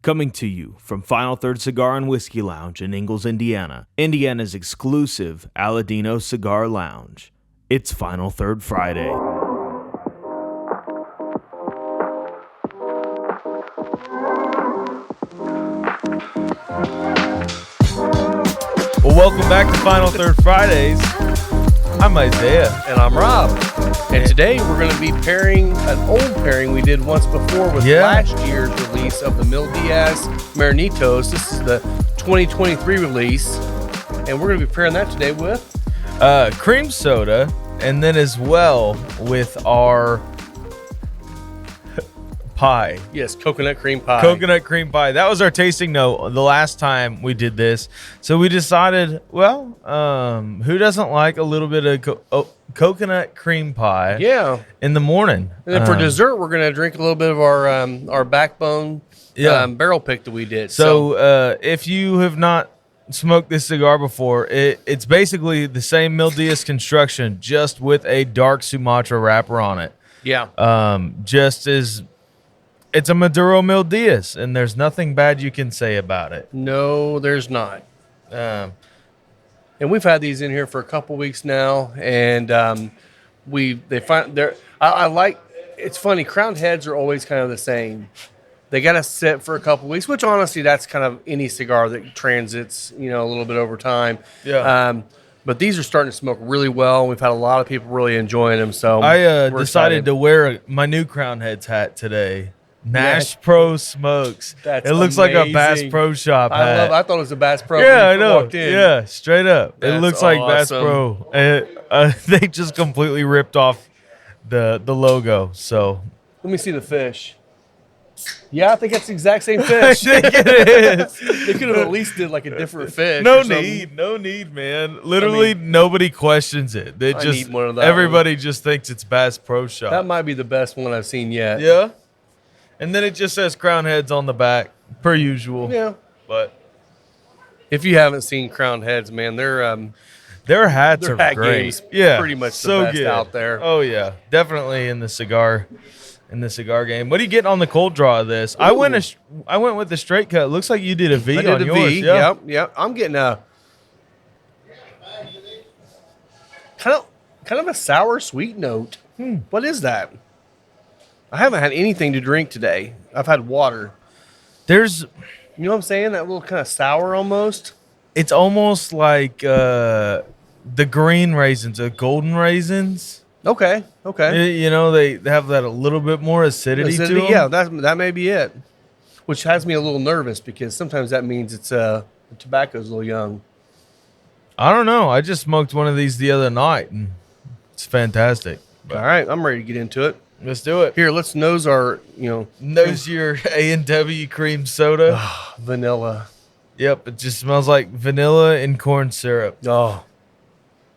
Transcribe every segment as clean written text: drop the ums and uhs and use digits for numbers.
Coming to you from Final Third Cigar and Whiskey Lounge in Ingalls, Indiana, Indiana's exclusive Aladino Cigar Lounge. It's Final Third Friday. Well, welcome back to Final Third Fridays. I'm Isaiah. And I'm Rob. And today we're going to be pairing an old pairing we did once before with last year's release of the Mil Diaz Marinitos. This is the 2023 release. And we're going to be pairing that today with cream soda, and then as well with our pie. Yes, coconut cream pie. Coconut cream pie. That was our tasting note the last time we did this. So we decided, well, who doesn't like a little bit of coconut cream pie? Yeah. In the morning. And then for dessert, we're going to drink a little bit of our backbone barrel pick that we did. So if you have not smoked this cigar before, it's basically the same Mil Diaz construction, just with a dark Sumatra wrapper on it. Yeah. Just as it's a Maduro Mil Diaz, and there's nothing bad you can say about it. No, there's not. And we've had these in here for a couple weeks now, and I like. It's funny. Crowned heads are always kind of the same. They got to sit for a couple weeks, which honestly, that's kind of any cigar that transits, a little bit over time. Yeah. But these are starting to smoke really well. We've had a lot of people really enjoying them. So I decided to wear my new Crowned Heads hat today. Nash Pro Smokes. That's it looks amazing. like a Bass Pro Shop hat. I thought it was a Bass Pro. Yeah, I know. Walked in. Yeah, straight up. That's it looks like Bass awesome. Pro. They just completely ripped off the logo. So Let me see the fish. Yeah, I think that's the exact same fish. I think it is. They could have at least did like a different fish. No or something. need, man. Literally, nobody questions it. They I just need one of that everybody just thinks it's Bass Pro Shop. That might be the best one I've seen yet. Yeah. And then it just says Crowned Heads on the back, per usual. Yeah. But If you haven't seen Crowned Heads, man, their hats their are hat great. game's Yeah, pretty much the so best good out there. Oh yeah, definitely in the cigar game. What do you get on the cold draw of this? I went with the straight cut. Looks like you did a V I did on a yours. V. Yeah. Yep. I'm getting a kind of a sour sweet note. What is that? I haven't had anything to drink today. I've had water. There's, You know what I'm saying? That little kind of sour almost. it's almost like the green raisins, the golden raisins. Okay. They have that a little bit more acidity to them. Yeah, that may be it. Which has me a little nervous because sometimes that means it's the tobacco's a little young. I don't know. I just smoked one of these the other night, and it's fantastic. All right, I'm ready to get into it. Let's do it. Here, let's nose our, Nose your A&W cream soda. vanilla. Yep, it just smells like vanilla and corn syrup. Oh,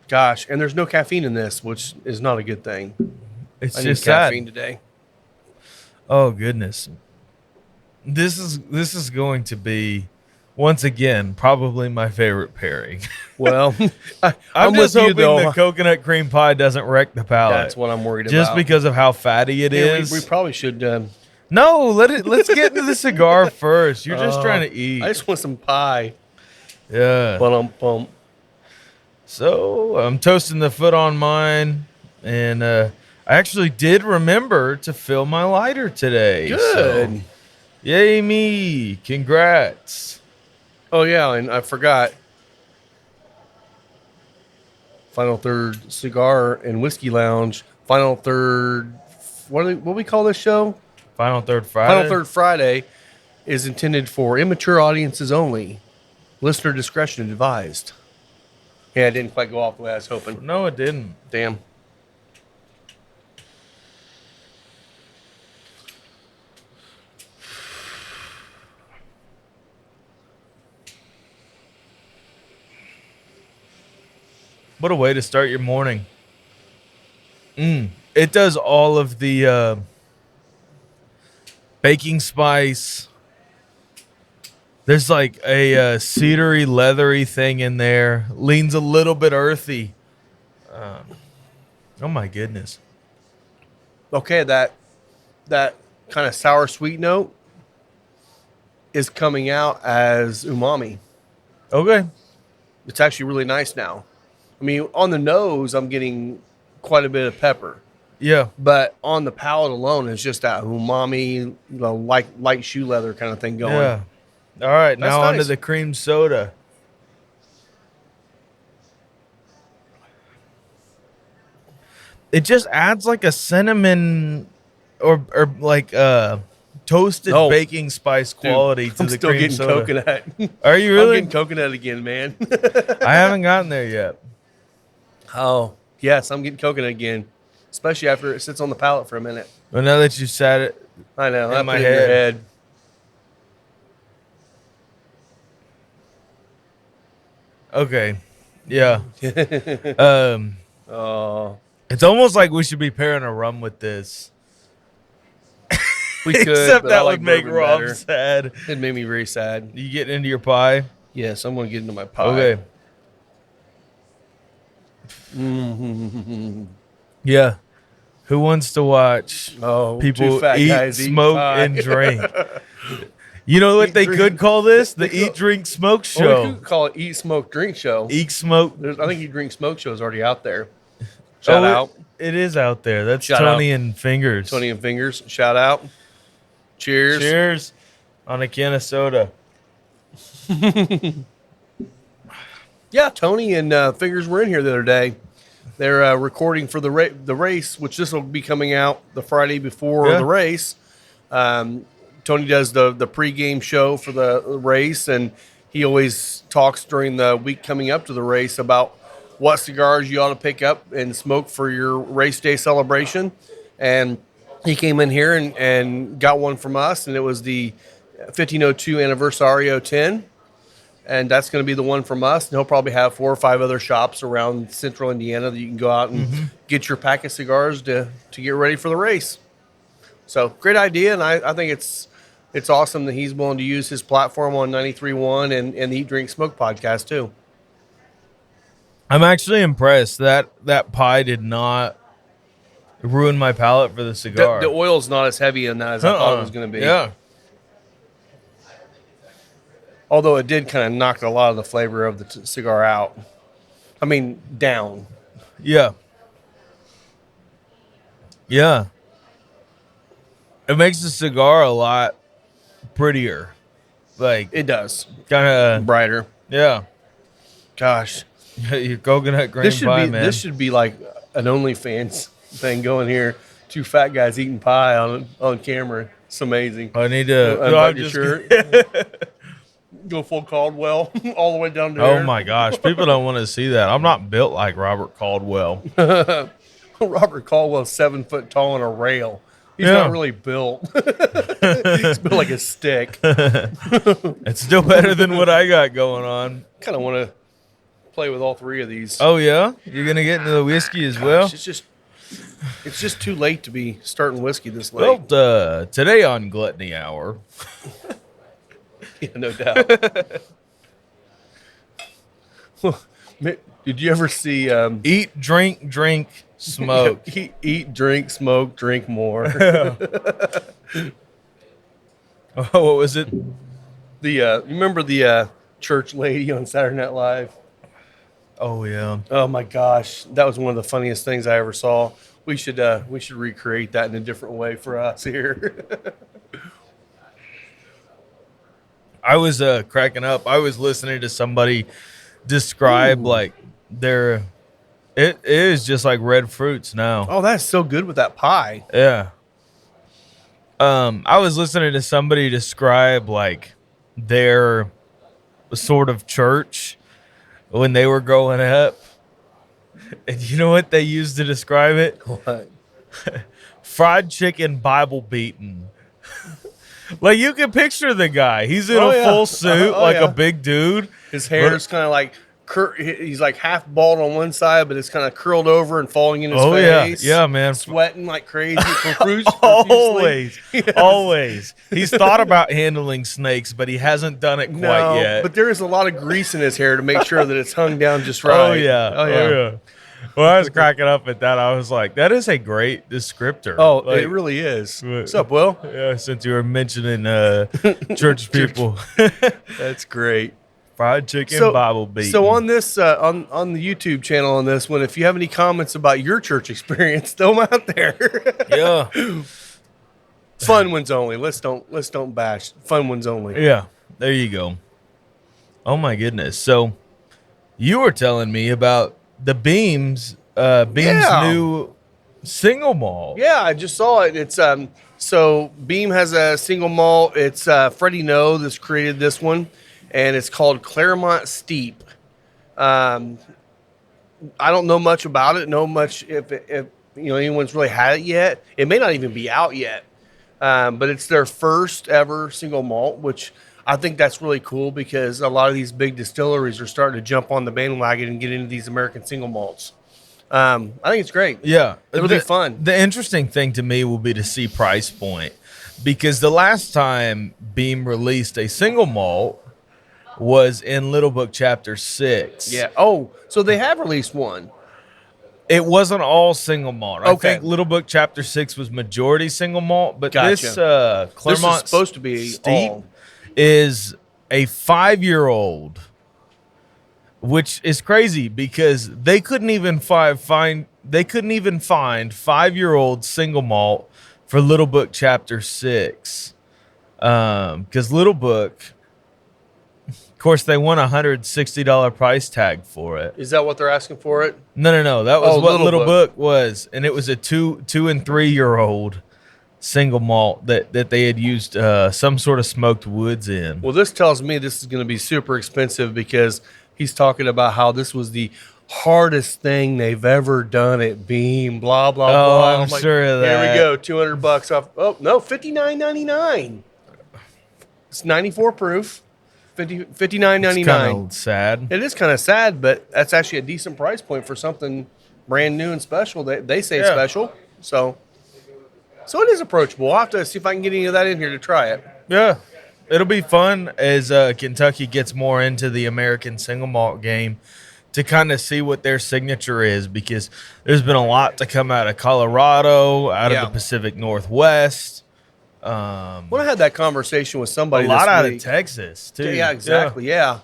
gosh. And there's no caffeine in this, which is not a good thing. It's I just need caffeine sad. today. Oh goodness, this is going to be once again probably my favorite pairing. Well, I'm just with you, hoping though. the coconut cream pie doesn't wreck the palate. That's what I'm worried just about. because of how fatty it Yeah, is. we probably should. No, let's get into the cigar first. You're just trying to eat. I just want some pie. Yeah. Bum. So I'm toasting the foot on mine, and I actually did remember to fill my lighter today. Good. So, yay me! Congrats. Oh, yeah, and I forgot. Final Third Cigar and Whiskey Lounge. Final Third. What do we call this show? Final Third Friday. Final Third Friday is intended for immature audiences only. Listener discretion advised. Yeah, it didn't quite go off the way I was hoping. No, it didn't. Damn. What a way to start your morning. It does all of the baking spice. There's like a cedary, leathery thing in there. Leans a little bit earthy. Oh my goodness. Okay, that kind of sour sweet note. is coming out as umami. Okay. It's actually really nice now. I mean, on the nose, I'm getting quite a bit of pepper. Yeah. But on the palate alone, it's just that umami, light shoe leather kind of thing going. Yeah. All right. That's Now nice. onto the cream soda. It just adds like a cinnamon or like toasted baking spice quality to I'm the still cream getting soda. coconut. Are you I'm really? getting coconut again, man. I haven't gotten there yet. Oh, yes, I'm getting coconut again, especially after it sits on the palate for a minute. But now that you said it, I know. In my put it in your head. Okay. Yeah. Oh, It's almost like we should be pairing a rum with this. we could, Except but that I like would make bourbon Rob better. sad. It made me very sad. You getting into your pie? Yes, I'm going to get into my pie. Okay. Mm-hmm. Yeah. Who wants to watch Oh, people two fat eat, guys eating smoke, pie. and drink? You know what Eat, they drink. could call this? The Eat, Drink, Smoke Well, we Show. could call it Eat, Smoke, Drink Show. Eat, Smoke. I think Eat, Drink, Smoke Show is already out there. Shout out. It is out there. That's Shout Tony and Fingers. Tony and Fingers. Shout out. Cheers. Cheers on a can of soda. Yeah, Tony and Fingers were in here the other day. They're recording for the race, which this will be coming out the Friday before the race. Tony does the pregame show for the race, and he always talks during the week coming up to the race about what cigars you ought to pick up and smoke for your race day celebration. And he came in here and got one from us, and it was the 1502 Anniversario 10. And that's going to be the one from us. And he'll probably have 4 or 5 other shops around central Indiana that you can go out and get your pack of cigars to get ready for the race. So great idea. And I think it's awesome that he's willing to use his platform on 93.1 and the Eat, Drink, Smoke podcast too. I'm actually impressed that pie did not ruin my palate for the cigar. The oil's not as heavy in that as I thought it was going to be. Yeah. Although it did kind of knock a lot of the flavor of the cigar out. I mean, down. Yeah. Yeah. It makes the cigar a lot prettier. Like, It does. kind of, Brighter. yeah. Gosh. Your coconut cream This should pie, be man. this should be like an OnlyFans thing going here. 2 fat guys eating pie on camera. It's amazing. I need to. Unbutton your shirt. Go full Caldwell all the way down to Oh my gosh, people don't want to see that. I'm not built like Robert Caldwell. Robert Caldwell's 7 foot tall on a rail. He's Yeah. not really built. He's built like a stick. It's still better than what I got going on. Kind of want to play with all 3 of these. Oh yeah, you're gonna get into the whiskey as well. Gosh, it's just too late to be starting whiskey this late. Well, today on Gluttony Hour. Yeah, no doubt. Did you ever see Eat, drink, smoke. eat, drink, smoke, drink more? Oh, what was it? Remember the church lady on Saturday Night Live? Oh yeah. Oh my gosh, that was one of the funniest things I ever saw. We should recreate that in a different way for us here. I was cracking up. I was listening to somebody describe like it is just like red fruits now. Oh, that's so good with that pie. Yeah. I was listening to somebody describe like their sort of church when they were growing up. And you know what they used to describe it? What? Fried chicken Bible beating. Like you can picture the guy. He's in a full suit, a big dude. His hair's kind of like he's like half bald on one side, but it's kind of curled over and falling in his face. Yeah, man. Sweating like crazy. Always, Yes. always. He's thought about handling snakes, but he hasn't done it quite yet. But there is a lot of grease in his hair to make sure that it's hung down just right. Oh yeah. When I was cracking up at that, I was like, that is a great descriptor. Oh, Like, it really is. What's up, Will? yeah, since you were mentioning church people. That's great. Fried chicken, Bible beating. So on this on the YouTube channel on this one, if you have any comments about your church experience, throw them out there. Yeah. Fun ones only. Let's don't bash. Fun ones only. Yeah. There you go. Oh my goodness. So you were telling me about the Beam's new single malt. Yeah, I just saw it. It's so Beam has a single malt. It's Freddie No that's created this one, and it's called Claremont Steep. I don't know much about it. Know much if anyone's really had it yet. It may not even be out yet. But it's their first ever single malt, which I think that's really cool because a lot of these big distilleries are starting to jump on the bandwagon and get into these American single malts. I think it's great. Yeah. It'll be fun. The interesting thing to me will be to see price point, because the last time Beam released a single malt was in Little Book Chapter 6. Yeah. Oh, so they have released one. It wasn't all single malt. I Okay. think Little Book Chapter 6 was majority single malt, but Gotcha. this Claremont This is supposed to be Steep all. is a 5-year-old, which is crazy because they couldn't even find 5-year-old single malt for Little Book Chapter 6. Because Little Book, of course, they want $160 price tag for it. Is that what they're asking for it? No. That was what Little Little Book. Book was, and it was a 2 and 3-year-old single malt that they had used some sort of smoked woods in. Well, this tells me this is going to be super expensive because he's talking about how this was the hardest thing they've ever done at Beam. Blah blah blah. I'm sure of that. Here we go, $200 off. Oh no, $59.99. It's 94 proof. $59.99. It's kind of sad. It is kind of sad, but that's actually a decent price point for something brand new and special. They say Yeah. special, so it is approachable. I'll have to see if I can get any of that in here to try it. Yeah, it'll be fun as Kentucky gets more into the American single malt game to kind of see what their signature is, because there's been a lot to come out of Colorado, out Yeah. of the Pacific Northwest. When I had that conversation with somebody, A lot this out week, of Texas too. Yeah, exactly. Yeah.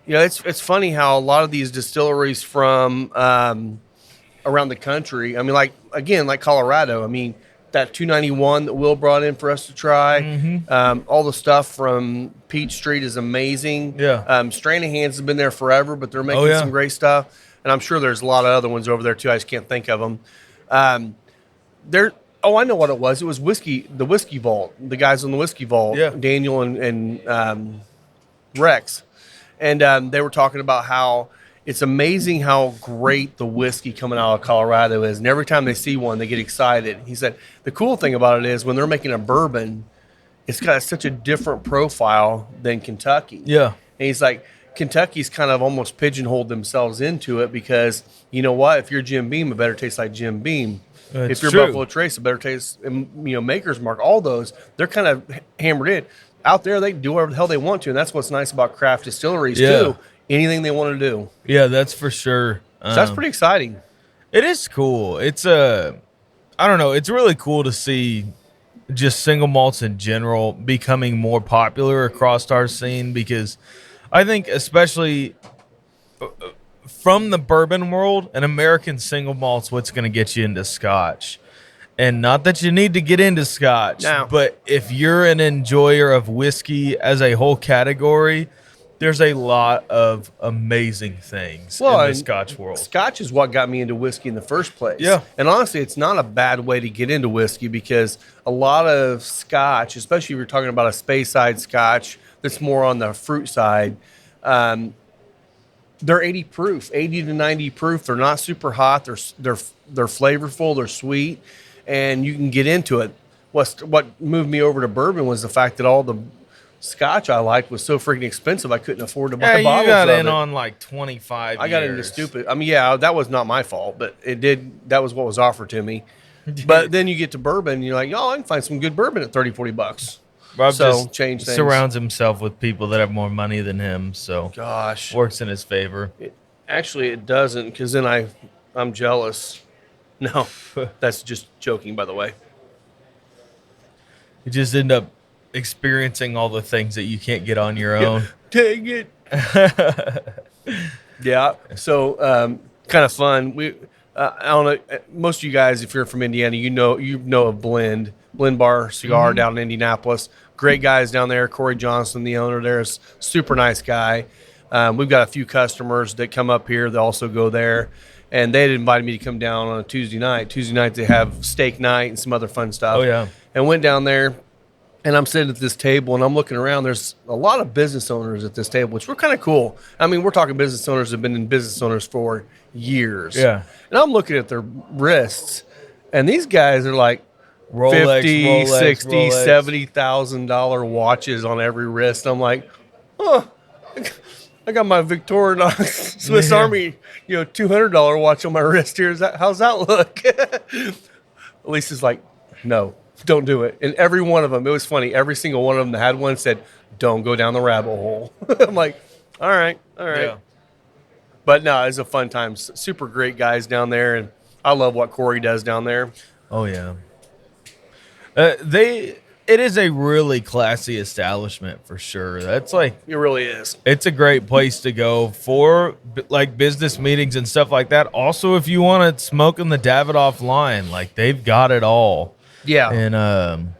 It's funny how a lot of these distilleries from around the country. I mean, like Colorado. I mean, that 291 that Will brought in for us to try. Mm-hmm. All the stuff from Peach Street is amazing. Yeah. Stranahan's has been there forever, but they're making yeah. some great stuff. And I'm sure there's a lot of other ones over there too. I just can't think of them. I know what it was. It was the Whiskey Vault. The guys on the Whiskey Vault, Yeah. Daniel and Rex. And they were talking about how it's amazing how great the whiskey coming out of Colorado is. And every time they see one, they get excited. He said the cool thing about it is when they're making a bourbon, it's got such a different profile than Kentucky. Yeah. And he's like, Kentucky's kind of almost pigeonholed themselves into it because, you know what? If you're Jim Beam, it better taste like Jim Beam. That's if you're true. Buffalo Trace, it better taste, Maker's Mark. All those, they're kind of hammered in. Out there, they can do whatever the hell they want to. And that's what's nice about craft distilleries, Yeah. too. Anything they want to do. Yeah, that's for sure. So that's pretty exciting. It is cool. It's I don't know. It's really cool to see just single malts in general becoming more popular across our scene, because I think especially from the bourbon world, an American single malt's what's going to get you into Scotch. And not that you need to get into Scotch, No. but if you're an enjoyer of whiskey as a whole category, there's a lot of amazing things in the and Scotch world. Scotch is what got me into whiskey in the first place. Yeah. And honestly, it's not a bad way to get into whiskey because a lot of Scotch, especially if you're talking about a Speyside Scotch that's more on the fruit side, they're 80 proof, 80 to 90 proof. They're not super hot. They're flavorful. They're sweet, and you can get into it. What moved me over to bourbon was the fact that all the Scotch I liked was so freaking expensive. I couldn't afford to buy Yeah, bottles you got of in it. on like 25 I got into years. stupid. I mean, yeah, that was not my fault, but it did. That was what was offered to me. But then you get to bourbon, and you're like, oh, I can find some good bourbon at $30-$40. Rob So, just change things. surrounds himself with people that have more money than him, so Gosh, works in his favor. Actually, it doesn't, because then I'm jealous. No, that's just joking, by the way. You just end up experiencing all the things that you can't get on your own. Dang it. Yeah. So kind of fun. I don't know. Most of you guys, if you're from Indiana, you know of Blend Bar Cigar down in Indianapolis. Great guys down there. Corey Johnson, the owner there, is super nice guy. We've got a few customers that come up here that also go there, and they had invited me to come down on a Tuesday night. Tuesday night they have steak night and some other fun stuff. Oh yeah. And went down there. And I'm sitting at this table and I'm looking around. There's a lot of business owners at this table, which were kind of cool. I mean, we're talking business owners that have been in business owners for years. Yeah. And I'm looking at their wrists, and these guys are like Rolex, 50, Rolex, 60, Rolex. $70,000 watches on every wrist. I'm like, oh, I got my Victorinox Swiss Yeah. Army, $200 watch on my wrist here. How's that look? Lisa's like, no, don't do it. And every one of them, it was funny. Every single one of them that had one said, don't go down the rabbit hole. I'm like, all right. Yeah. But no, it's a fun time. Super great guys down there. And I love what Corey does down there. Oh yeah. It is a really classy establishment for sure. That's like, It really is. it's a great place to go for like business meetings and stuff like that. Also, if you want to smoke in the Davidoff line, like they've got it all. Yeah. And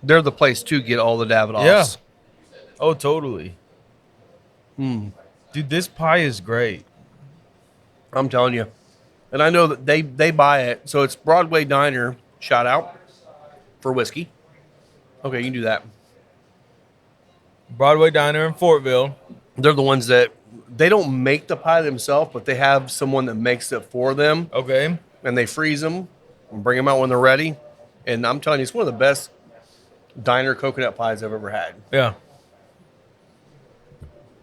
They're the place to get all the Davidoffs. yeah. Oh, totally. Dude, this pie is great. I'm telling you. And I know that they buy it. So it's Broadway Diner, shout out, for whiskey. Okay, you can do that. Broadway Diner in Fortville. They're the ones that, they don't make the pie themselves, but they have someone that makes it for them. Okay. And they freeze them and bring them out when they're ready. And I'm telling you, it's one of the best diner coconut pies I've ever had. Yeah.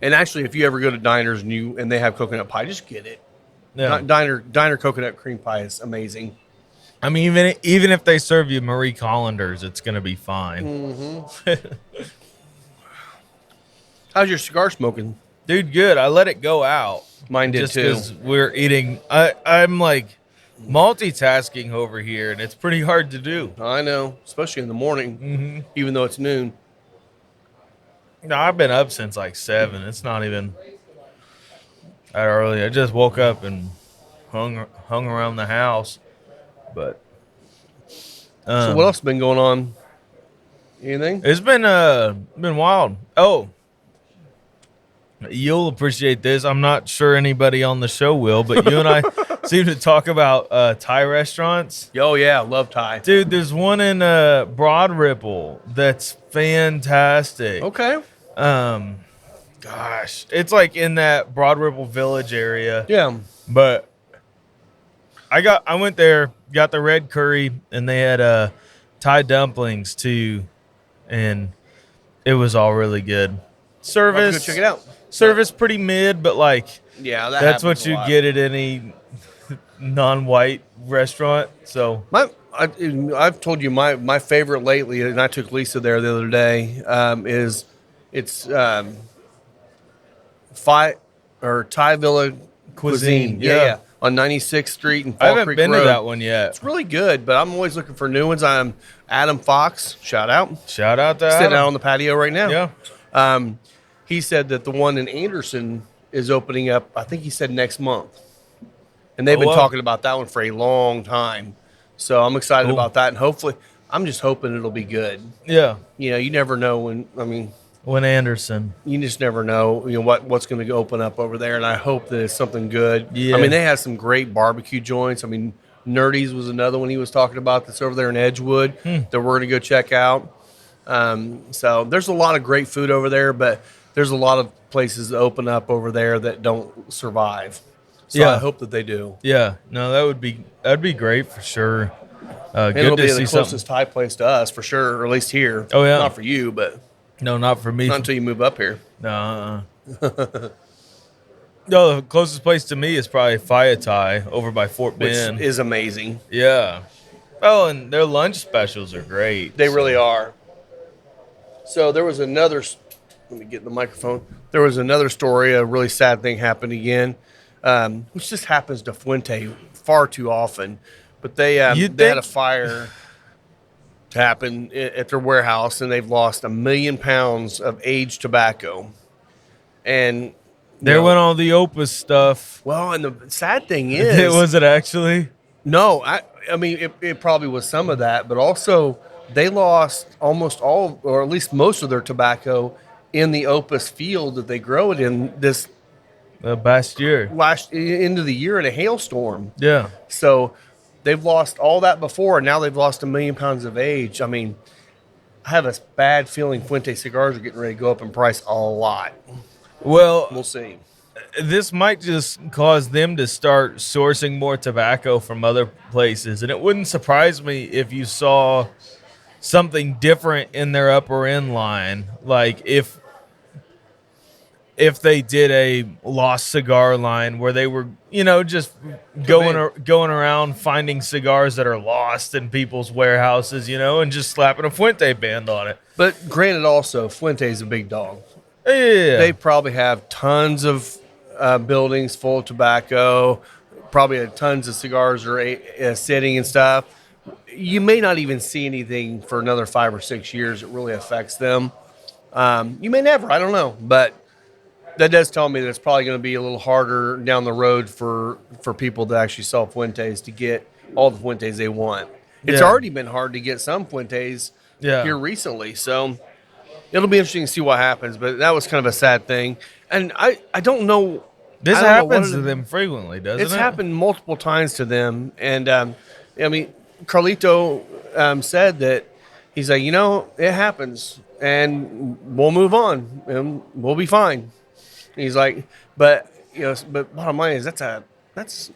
And actually, if you ever go to diners and they have coconut pie, just get it. Yeah. Diner coconut cream pie is amazing. I mean, even if they serve you Marie Collanders, it's gonna be fine. How's your cigar smoking? Dude, good. I let it go out. Mine did Just too. because we're eating. I'm like multitasking over here, and it's pretty hard to do. I know, especially in the morning, even though it's noon. No, I've been up since like 7. It's not even that early. I just woke up and hung around the house. But So what else has been going on? Anything? it's been wild. Oh, you'll appreciate this. I'm not sure anybody on the show will, but you and I seem to talk about Thai restaurants. Oh yeah, love Thai. Dude, there's one in Broad Ripple that's fantastic. Okay. Gosh, it's like in that Broad Ripple Village area. Yeah. But I went there, got the red curry, and they had Thai dumplings too, and it was all really good. I'll have Service, to go check it out. service pretty mid, but like Yeah, that's what happens a you lot. get at any non-white restaurant. So I've told you my favorite lately, and I took Lisa there the other day. It's Thai Villa Cuisine. yeah. On 96th Street and I Fall haven't Creek been Road. to that one yet. It's really good, but I'm always looking for new ones. I'm Adam Fox. Shout out. Shout out to Sitting Adam. out on the patio right now. Yeah. He said that the one in Anderson is opening up, I think he said next month. And they've Oh, been wow. talking about that one for a long time. So I'm excited Cool. about that. And hopefully, I'm just hoping it'll be good. Yeah. You never know When Anderson. you just never know, what's going to open up over there. And I hope that it's something good. Yeah. I mean, they have some great barbecue joints. I mean, Nerdy's was another one he was talking about that's over there in Edgewood that we're going to go check out. So there's a lot of great food over there, but there's a lot of places that open up over there that don't survive. So Yeah. I hope that they do. Yeah. No, that'd be great for sure. And Good it'll to be see the something. closest Thai place to us for sure, or at least here. Oh, yeah. Not for you, but No, not for me. not until you move up here. No. No, the closest place to me is probably Phaya Thai over by Fort Which Bend. is amazing. Yeah. Oh, and their lunch specials are great. They really are. So there was another. Let me get the microphone. There was another story. A really sad thing happened again. which just happens to Fuente far too often. But they You'd they had a think- fire happen at their warehouse, and they've lost 1 million pounds of aged tobacco. And There went all the Opus stuff. well, and the sad thing is, Was it actually? no, I mean, it probably was some of that, but also they lost almost all, or at least most of their tobacco in the Opus field that they grow it in this Last year. last into the year in a hailstorm. Yeah. So they've lost all that before, and now they've lost 1 million pounds of age. I mean, I have a bad feeling Fuente cigars are getting ready to go up in price a lot. Well, We'll see. this might just cause them to start sourcing more tobacco from other places. And it wouldn't surprise me if you saw something different in their upper end line. Like if they did a lost cigar line where they were, just going around finding cigars that are lost in people's warehouses, and just slapping a Fuente band on it. But granted, also Fuente's a big dog. Yeah. They probably have tons of buildings full of tobacco. Probably have tons of cigars are sitting and stuff. You may not even see anything for another 5 or 6 years that really affects them. You may never. I don't know, but that does tell me that it's probably going to be a little harder down the road for people to actually sell Fuentes to get all the Fuentes they want. It's Yeah. already been hard to get some Fuentes Yeah. here recently, so it'll be interesting to see what happens. But that was kind of a sad thing, and I don't know. This I don't know what happens it- to them frequently, doesn't it? It's happened multiple times to them, and I mean, Carlito said that he's like, it happens, and we'll move on, and we'll be fine. He's like, but bottom line is that's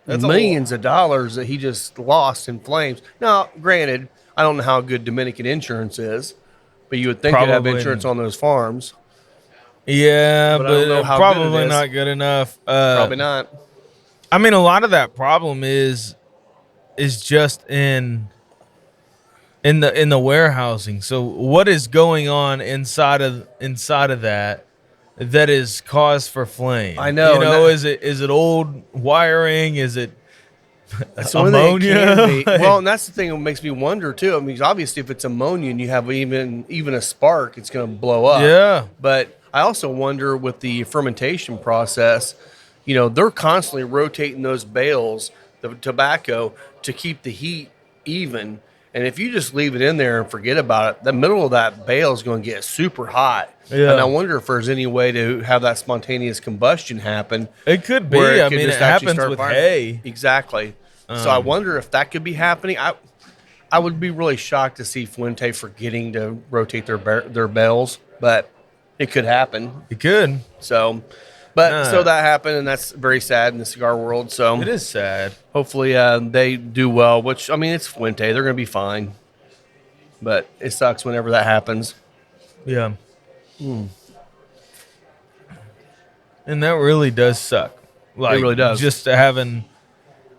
millions of dollars that he just lost in flames. Now, granted, I don't know how good Dominican insurance is, but you would think they'd have Probably. insurance on those farms. Yeah, But I don't know but how good probably it is. not good enough. Probably not. I mean, a lot of that problem is just in the warehousing. So what is going on inside of that is cause for flame? I know, You and know, that- is it old wiring? Is it That's the only thing it ammonia? can be. Well, and that's the thing that makes me wonder too. I mean, obviously, if it's ammonia and you have even a spark, it's going to blow up. Yeah. But I also wonder with the fermentation process, they're constantly rotating those bales, the tobacco, to keep the heat even. And if you just leave it in there and forget about it, the middle of that bale is going to get super hot. Yeah. And I wonder if there's any way to have that spontaneous combustion happen. It could be. where it I could mean, it just actually happens start with firing. hay. Exactly. So I wonder if that could be happening. I would be really shocked to see Fuente forgetting to rotate their bales, but it could happen. It could. So that happened, and that's very sad in the cigar world. So It is sad. hopefully they do well. Which, I mean, it's Fuente; they're going to be fine. But it sucks whenever that happens. Yeah. And that really does suck. Like, really does. Just having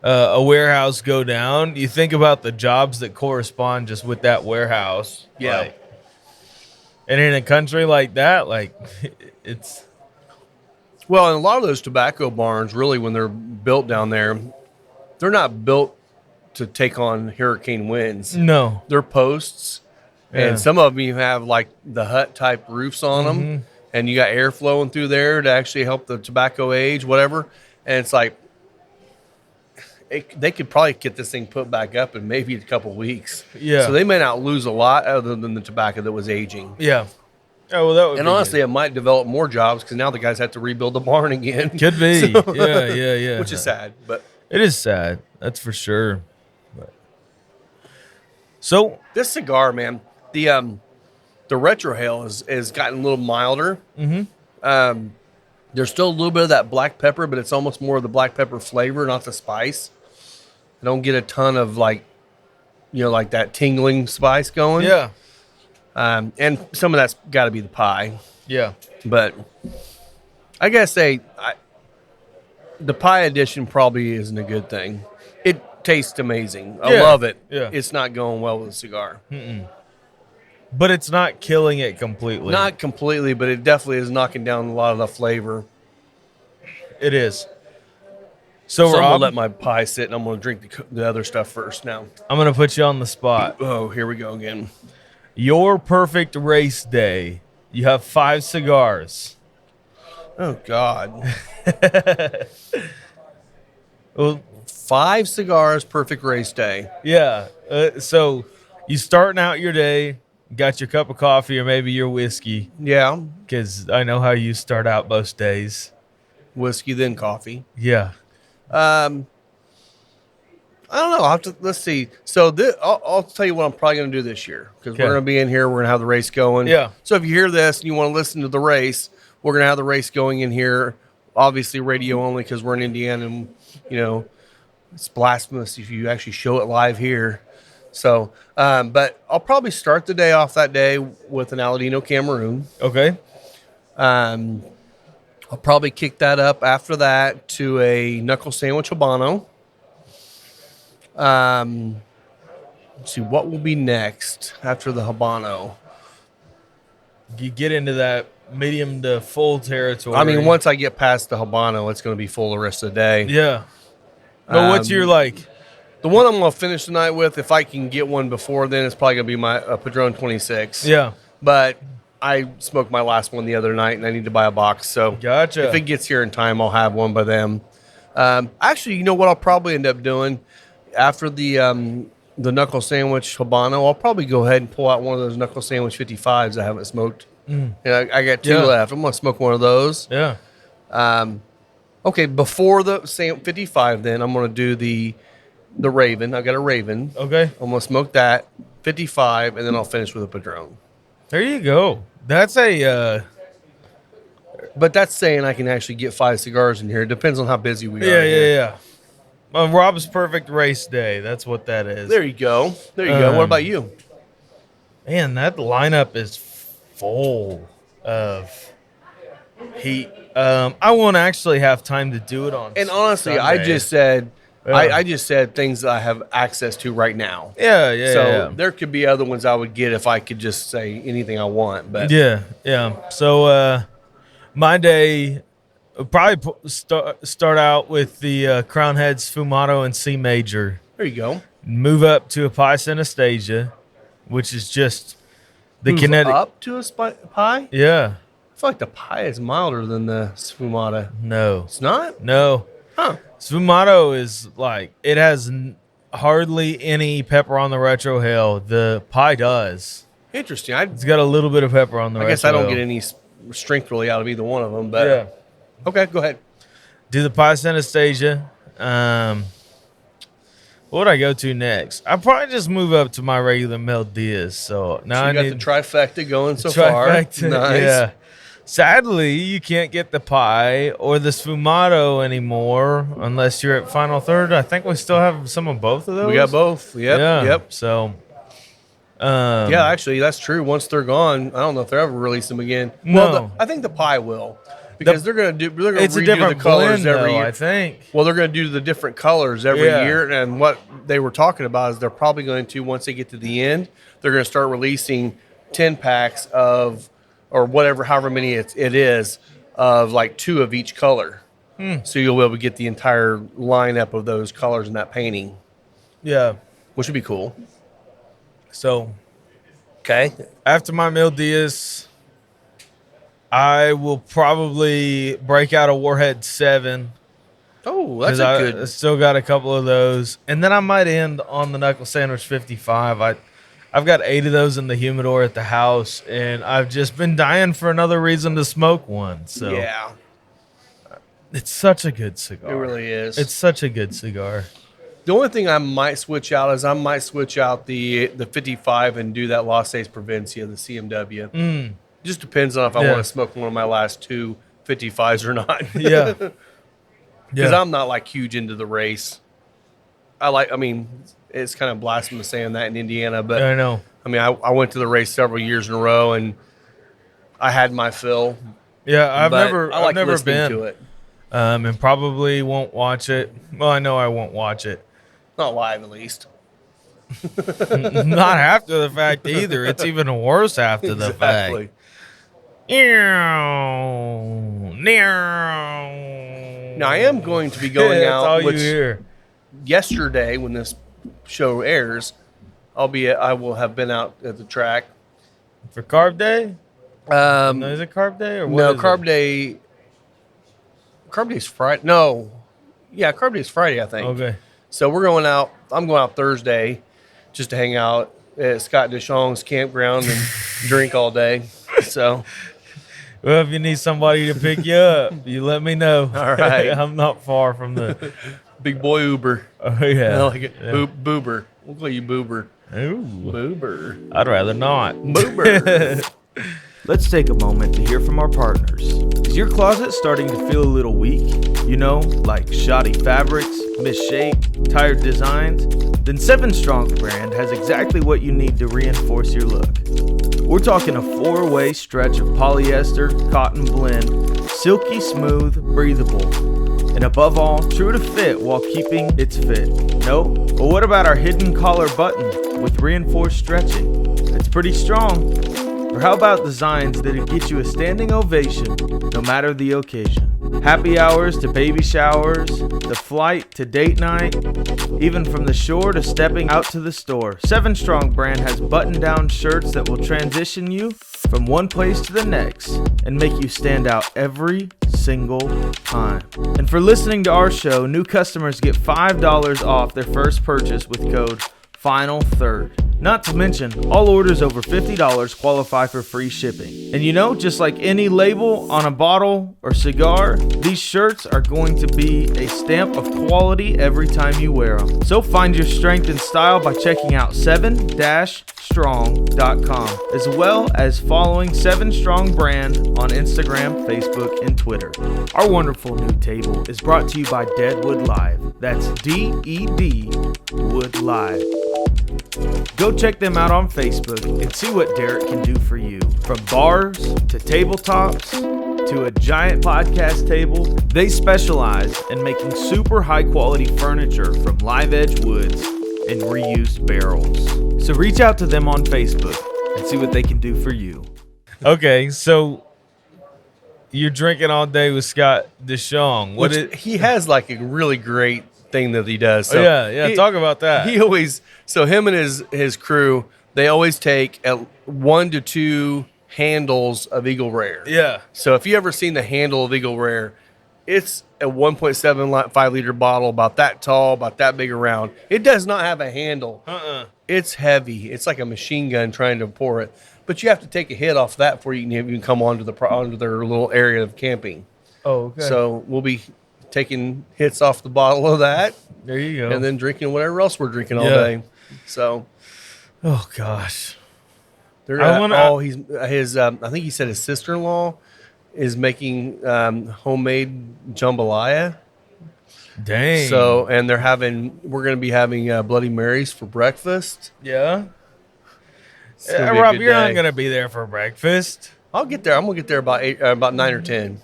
a warehouse go down. You think about the jobs that correspond just with that warehouse. Yeah. Like, and in a country like that, like, it's... Well, and a lot of those tobacco barns, really, when they're built down there, they're not built to take on hurricane winds. No. They're posts, Yeah. and some of them you have like the hut type roofs on them, and you got air flowing through there to actually help the tobacco age, whatever. And it's like they could probably get this thing put back up in maybe a couple weeks. Yeah. So they may not lose a lot other than the tobacco that was aging. Yeah. Oh, well, that would And be honestly, good. it might develop more jobs because now the guys have to rebuild the barn again. Could be. So- Yeah. Which is sad, but It is sad. That's for sure. But. So, this cigar, man, the retrohale has gotten a little milder. There's still a little bit of that black pepper, but it's almost more of the black pepper flavor, not the spice. I don't get a ton of like that tingling spice going. yeah. And some of that's got to be the pie, Yeah. but I gotta say, the pie edition probably isn't a good thing. It tastes amazing. I Yeah. love it. Yeah. It's not going well with a cigar. But it's not killing it completely. Not completely, but it definitely is knocking down a lot of the flavor. It is. So I'm Rob, gonna let my pie sit, and I'm gonna drink the other stuff first now. I'm gonna put you on the spot. Oh, here we go again. Your perfect race day. You have 5 cigars. Oh God. Well, 5 cigars, perfect race day. yeah. So you starting out your day, got your cup of coffee or maybe your whiskey, Yeah, because I know how you start out most days. whiskey then coffee. Yeah. I don't know. Let's see. So I'll tell you what I'm probably going to do this year because Okay. we're going to be in here. We're going to have the race going. Yeah. So if you hear this and you want to listen to the race, we're going to have the race going in here. Obviously, radio only because we're in Indiana, and it's blasphemous if you actually show it live here. So, but I'll probably start the day off that day with an Aladino Cameroon. Okay. I'll probably kick that up after that to a knuckle sandwich Habano. Let's see what will be next after the Habano. You get into that medium to full territory. I mean, once I get past the Habano, it's going to be full the rest of the day. Yeah. But what's your The one I'm going to finish tonight with, if I can get one before then, it's probably going to be my Padron 26. Yeah. But I smoked my last one the other night, and I need to buy a box. So Gotcha. if it gets here in time, I'll have one by then. Actually, you know what I'll probably end up doing? After the knuckle sandwich Habano, I'll probably go ahead and pull out one of those knuckle sandwich 55s I haven't smoked. I got 2 left. I'm going to smoke one of those. Yeah. Okay, before the 55, then I'm going to do the Raven. I got a Raven. Okay. I'm going to smoke that 55, and then I'll finish with a Padron. There you go. That's a But that's saying I can actually get 5 cigars in here. It depends on how busy we are. yeah. Rob's perfect race day. That's what that is. There you go. What about you? Man, that lineup is full of heat. I won't actually have time to do it on. And honestly, Sunday. I just said Yeah. I just said things that I have access to right now. Yeah. So there could be other ones I would get if I could just say anything I want. But Yeah. So my day would probably start out with the Crown Heads Fumato and C Major. there you go. Move up to a Pie Synesthesia, which is just the Move kinetic. up to a pie. Yeah. I feel like the pie is milder than the sfumata. No. It's not? No. Huh. Sfumato is like, it has hardly any pepper on the retro hell. The pie does. Interesting. It's got a little bit of pepper on the I retro guess I don't hell. get any strength really out of either one of them. But Yeah. okay, go ahead. Do the Pie Synesthesia. What would I go to next? I'll probably just move up to my regular Mel Diaz. So now So I you got need the trifecta going so far. trifecta. Nice. Yeah. Sadly, you can't get the pie or the sfumato anymore unless you're at Final Third. I think we still have some of both of those. We got both. Yep. So, Yeah, actually, that's true. Once they're gone, I don't know if they'll ever release them again. No. Well, I think the pie will, because they're gonna it's a redo different the colors blend, every though, year. I think. Well, they're gonna do the different colors every Yeah. year, and what they were talking about is they're probably going to, once they get to the end, they're gonna start releasing 10 packs of, or whatever, however many it is, of like 2 of each color. So you'll be able to get the entire lineup of those colors in that painting, Yeah. which would be cool. So Okay. after my Mel Diaz, I will probably break out a Warhead 7. Oh, that's 'cause a I good. still got a couple of those. And then I might end on the Knuckle Sandwich 55. I've got 8 of those in the humidor at the house, and I've just been dying for another reason to smoke one. So Yeah, it's such a good cigar. it really is. It's such a good cigar. The only thing I might switch out is I might switch out the 55 and do that Las Seis Provincia, the CMW. Just depends on if I Yeah. want to smoke one of my last 2 55s or not. Yeah. Because Yeah. I'm not like huge into the race. I mean, it's kind of blasphemous saying that in Indiana, but I know. I mean, I went to the race several years in a row and I had my fill. Yeah, I've but never, I like I've never listening been, to it. And probably won't watch it. Well, I know I won't watch it. Not live, at least. Not after the fact either. It's even worse after the fact. Now, I am going to be going That's out, all you which hear. yesterday when this show airs, I will have been out at the track. For Carb Day? No, Is it Carb Day or what? no, is Carb it? Day. Carb Day's Friday. No, yeah, Carb Day's Friday, I think. Okay. So we're going out. I'm going out Thursday, just to hang out at Scott DeShong's campground and drink all day. So, Well, if you need somebody to pick you up, you let me know. All right. I'm not far from the. big boy Uber. Oh yeah. I like it. Yeah. Boober. We'll call you Boober. Ooh. Boober. I'd rather not. Boober. Let's take a moment to hear from our partners. Is your closet starting to feel a little weak? You know, like shoddy fabrics, misshaped, tired designs? Then 7 Strong brand has exactly what you need to reinforce your look. We're talking a 4-way stretch of polyester, cotton blend, silky smooth, breathable, and above all, true to fit while keeping its fit. No? Well, what about our hidden collar button with reinforced stretching? It's pretty strong. Or how about designs that'll get you a standing ovation no matter the occasion? Happy hours to baby showers, the flight to date night, even from the shore to stepping out to the store. 7 Strong brand has button-down shirts that will transition you from one place to the next and make you stand out every single time. And for listening to our show, new customers get $5 off their first purchase with code FINAL3rd. Not to mention, all orders over $50 qualify for free shipping. And you know, just like any label on a bottle or cigar, these shirts are going to be a stamp of quality every time you wear them. So find your strength and style by checking out 7-strong.com, as well as following 7 Strong brand on Instagram, Facebook, and Twitter. Our wonderful new table is brought to you by Deadwood Live. That's D-E-D Wood Live. Go check them out on Facebook and see what Derek can do for you. From bars to tabletops to a giant podcast table, they specialize in making super high quality furniture from live edge woods and reused barrels. So reach out to them on Facebook and see what they can do for you. Okay, so you're drinking all day with Scott DeShong. He has like a really great thing that he does. So talk about that. He always, so him and his crew, they always take 1 to 2 handles of Eagle Rare. Yeah. So if you ever seen the handle of Eagle Rare, it's a 1.75 liter bottle, about that tall, about that big around. It does not have a handle. It's heavy. It's like a machine gun trying to pour it. But you have to take a hit off that before you can even come onto their little area of camping. Oh, okay. So we'll be taking hits off the bottle of that. There you go. And then drinking whatever else we're drinking all day. So, oh gosh, they're I think he said his sister-in-law is making homemade jambalaya. Dang. So, and we're going to be having Bloody Marys for breakfast. Yeah. It's gonna be a Rob, good you're not day. gonna be there for breakfast. I'll get there. I'm gonna get there about 9 or 10.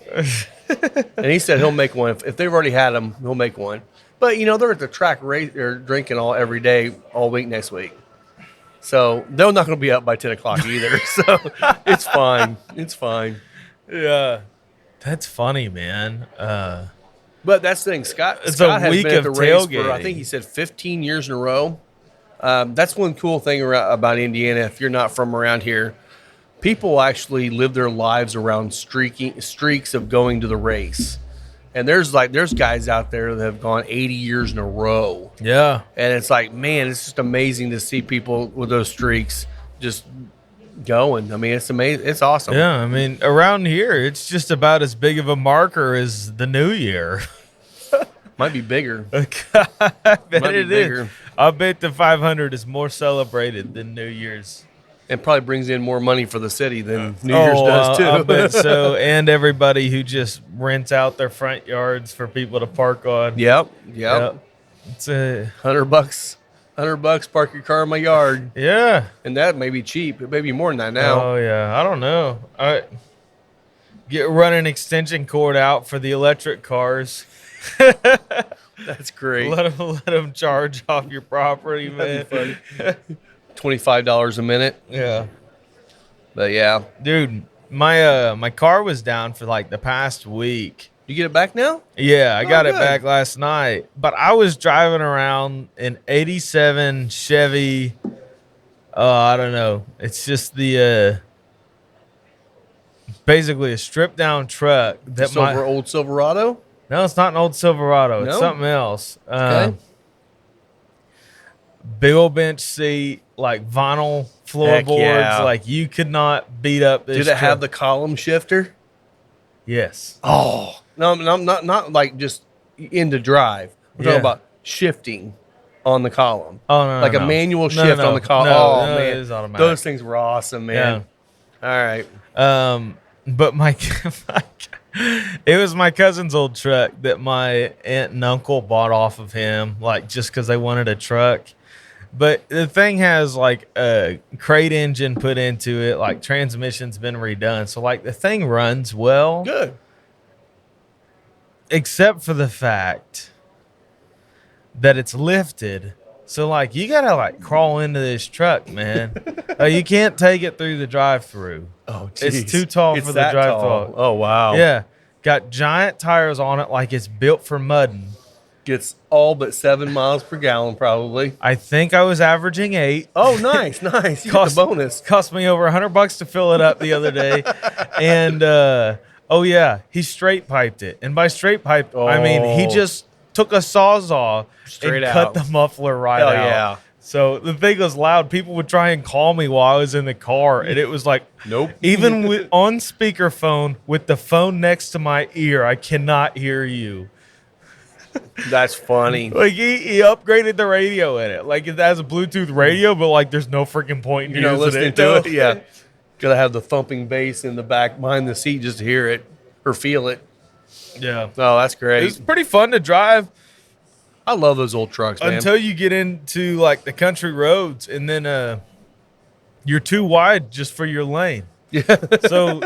And he said he'll make one if they've already had them. He'll make one. But they're at the track or drinking every day all week next week. So they're not going to be up by 10 o'clock either. So it's fine. It's fine. Yeah. That's funny, man. But that's the thing. Scott a has week been at the of race for, tailgating. I think he said 15 years in a row. That's one cool thing about Indiana. If you're not from around here, people actually live their lives around streaks of going to the race. And there's guys out there that have gone 80 years in a row. Yeah. And it's like, man, it's just amazing to see people with those streaks just going. I mean, it's amazing. It's awesome. Yeah. I mean, around here, it's just about as big of a marker as the New Year. Might be bigger. I bet Might be it bigger. is. I bet the 500 is more celebrated than New Year's. It probably brings in more money for the city than New Year's does, too. I bet so. And everybody who just rents out their front yards for people to park on. Yep. It's a $100, park your car in my yard. yeah. And that may be cheap. It may be more than that now. Oh yeah. I don't know. I run an extension cord out for the electric cars. That's great. Let them charge off your property, man. That'd be funny. $25 a minute. Yeah. But yeah. Dude, my car was down for like the past week, You get it back now? Yeah, I got it good. back last night. But I was driving around an 87 Chevy. I don't know. It's just the basically a stripped down truck that Old Silverado? No, it's not an old Silverado. It's No? something else. Okay. Big old bench seat, like vinyl floorboards. yeah. Like you could not beat up this. Did it have the truck. column shifter? Yes. Oh. No, not like just into drive. We're talking Yeah. about shifting on the column. Oh no, Like no, a no. manual No, shift no, on the column. no, Oh, no, man. it is automatic. Those things were awesome, man. All right. But it was my cousin's old truck that my aunt and uncle bought off of him, like just because they wanted a truck. But the thing has like a crate engine put into it, like transmission's been redone, so like the thing runs well, Good. except for the fact that it's lifted. So like you gotta like crawl into this truck, man. You can't take it through the drive-through. Oh, It's geez. too tall It's for the that drive-through. tall. Oh, wow. Yeah, got giant tires on it, like it's built for mudding. Gets all but 7 miles per gallon, probably. I think I was averaging 8. Oh, nice. You get the bonus. Cost me over $100 to fill it up the other day, and oh yeah, he straight piped it. And by straight pipe, I mean he Oh. just took a sawzall Straight and out. cut the muffler right Hell out. yeah. So the thing was loud. People would try and call me while I was in the car, and it was like, Nope. even on speakerphone with the phone next to my ear, I cannot hear you. That's funny. Like he upgraded the radio in it. Like it has a Bluetooth radio, but like there's no freaking point in You're not using listening it. to No. it? Yeah. Gotta have the thumping bass in the back behind the seat just to hear it or feel it. Yeah. Oh, that's great. It's pretty fun to drive I love those old trucks, man. until you get into like the country roads, and then you're too wide just for your lane. Yeah. So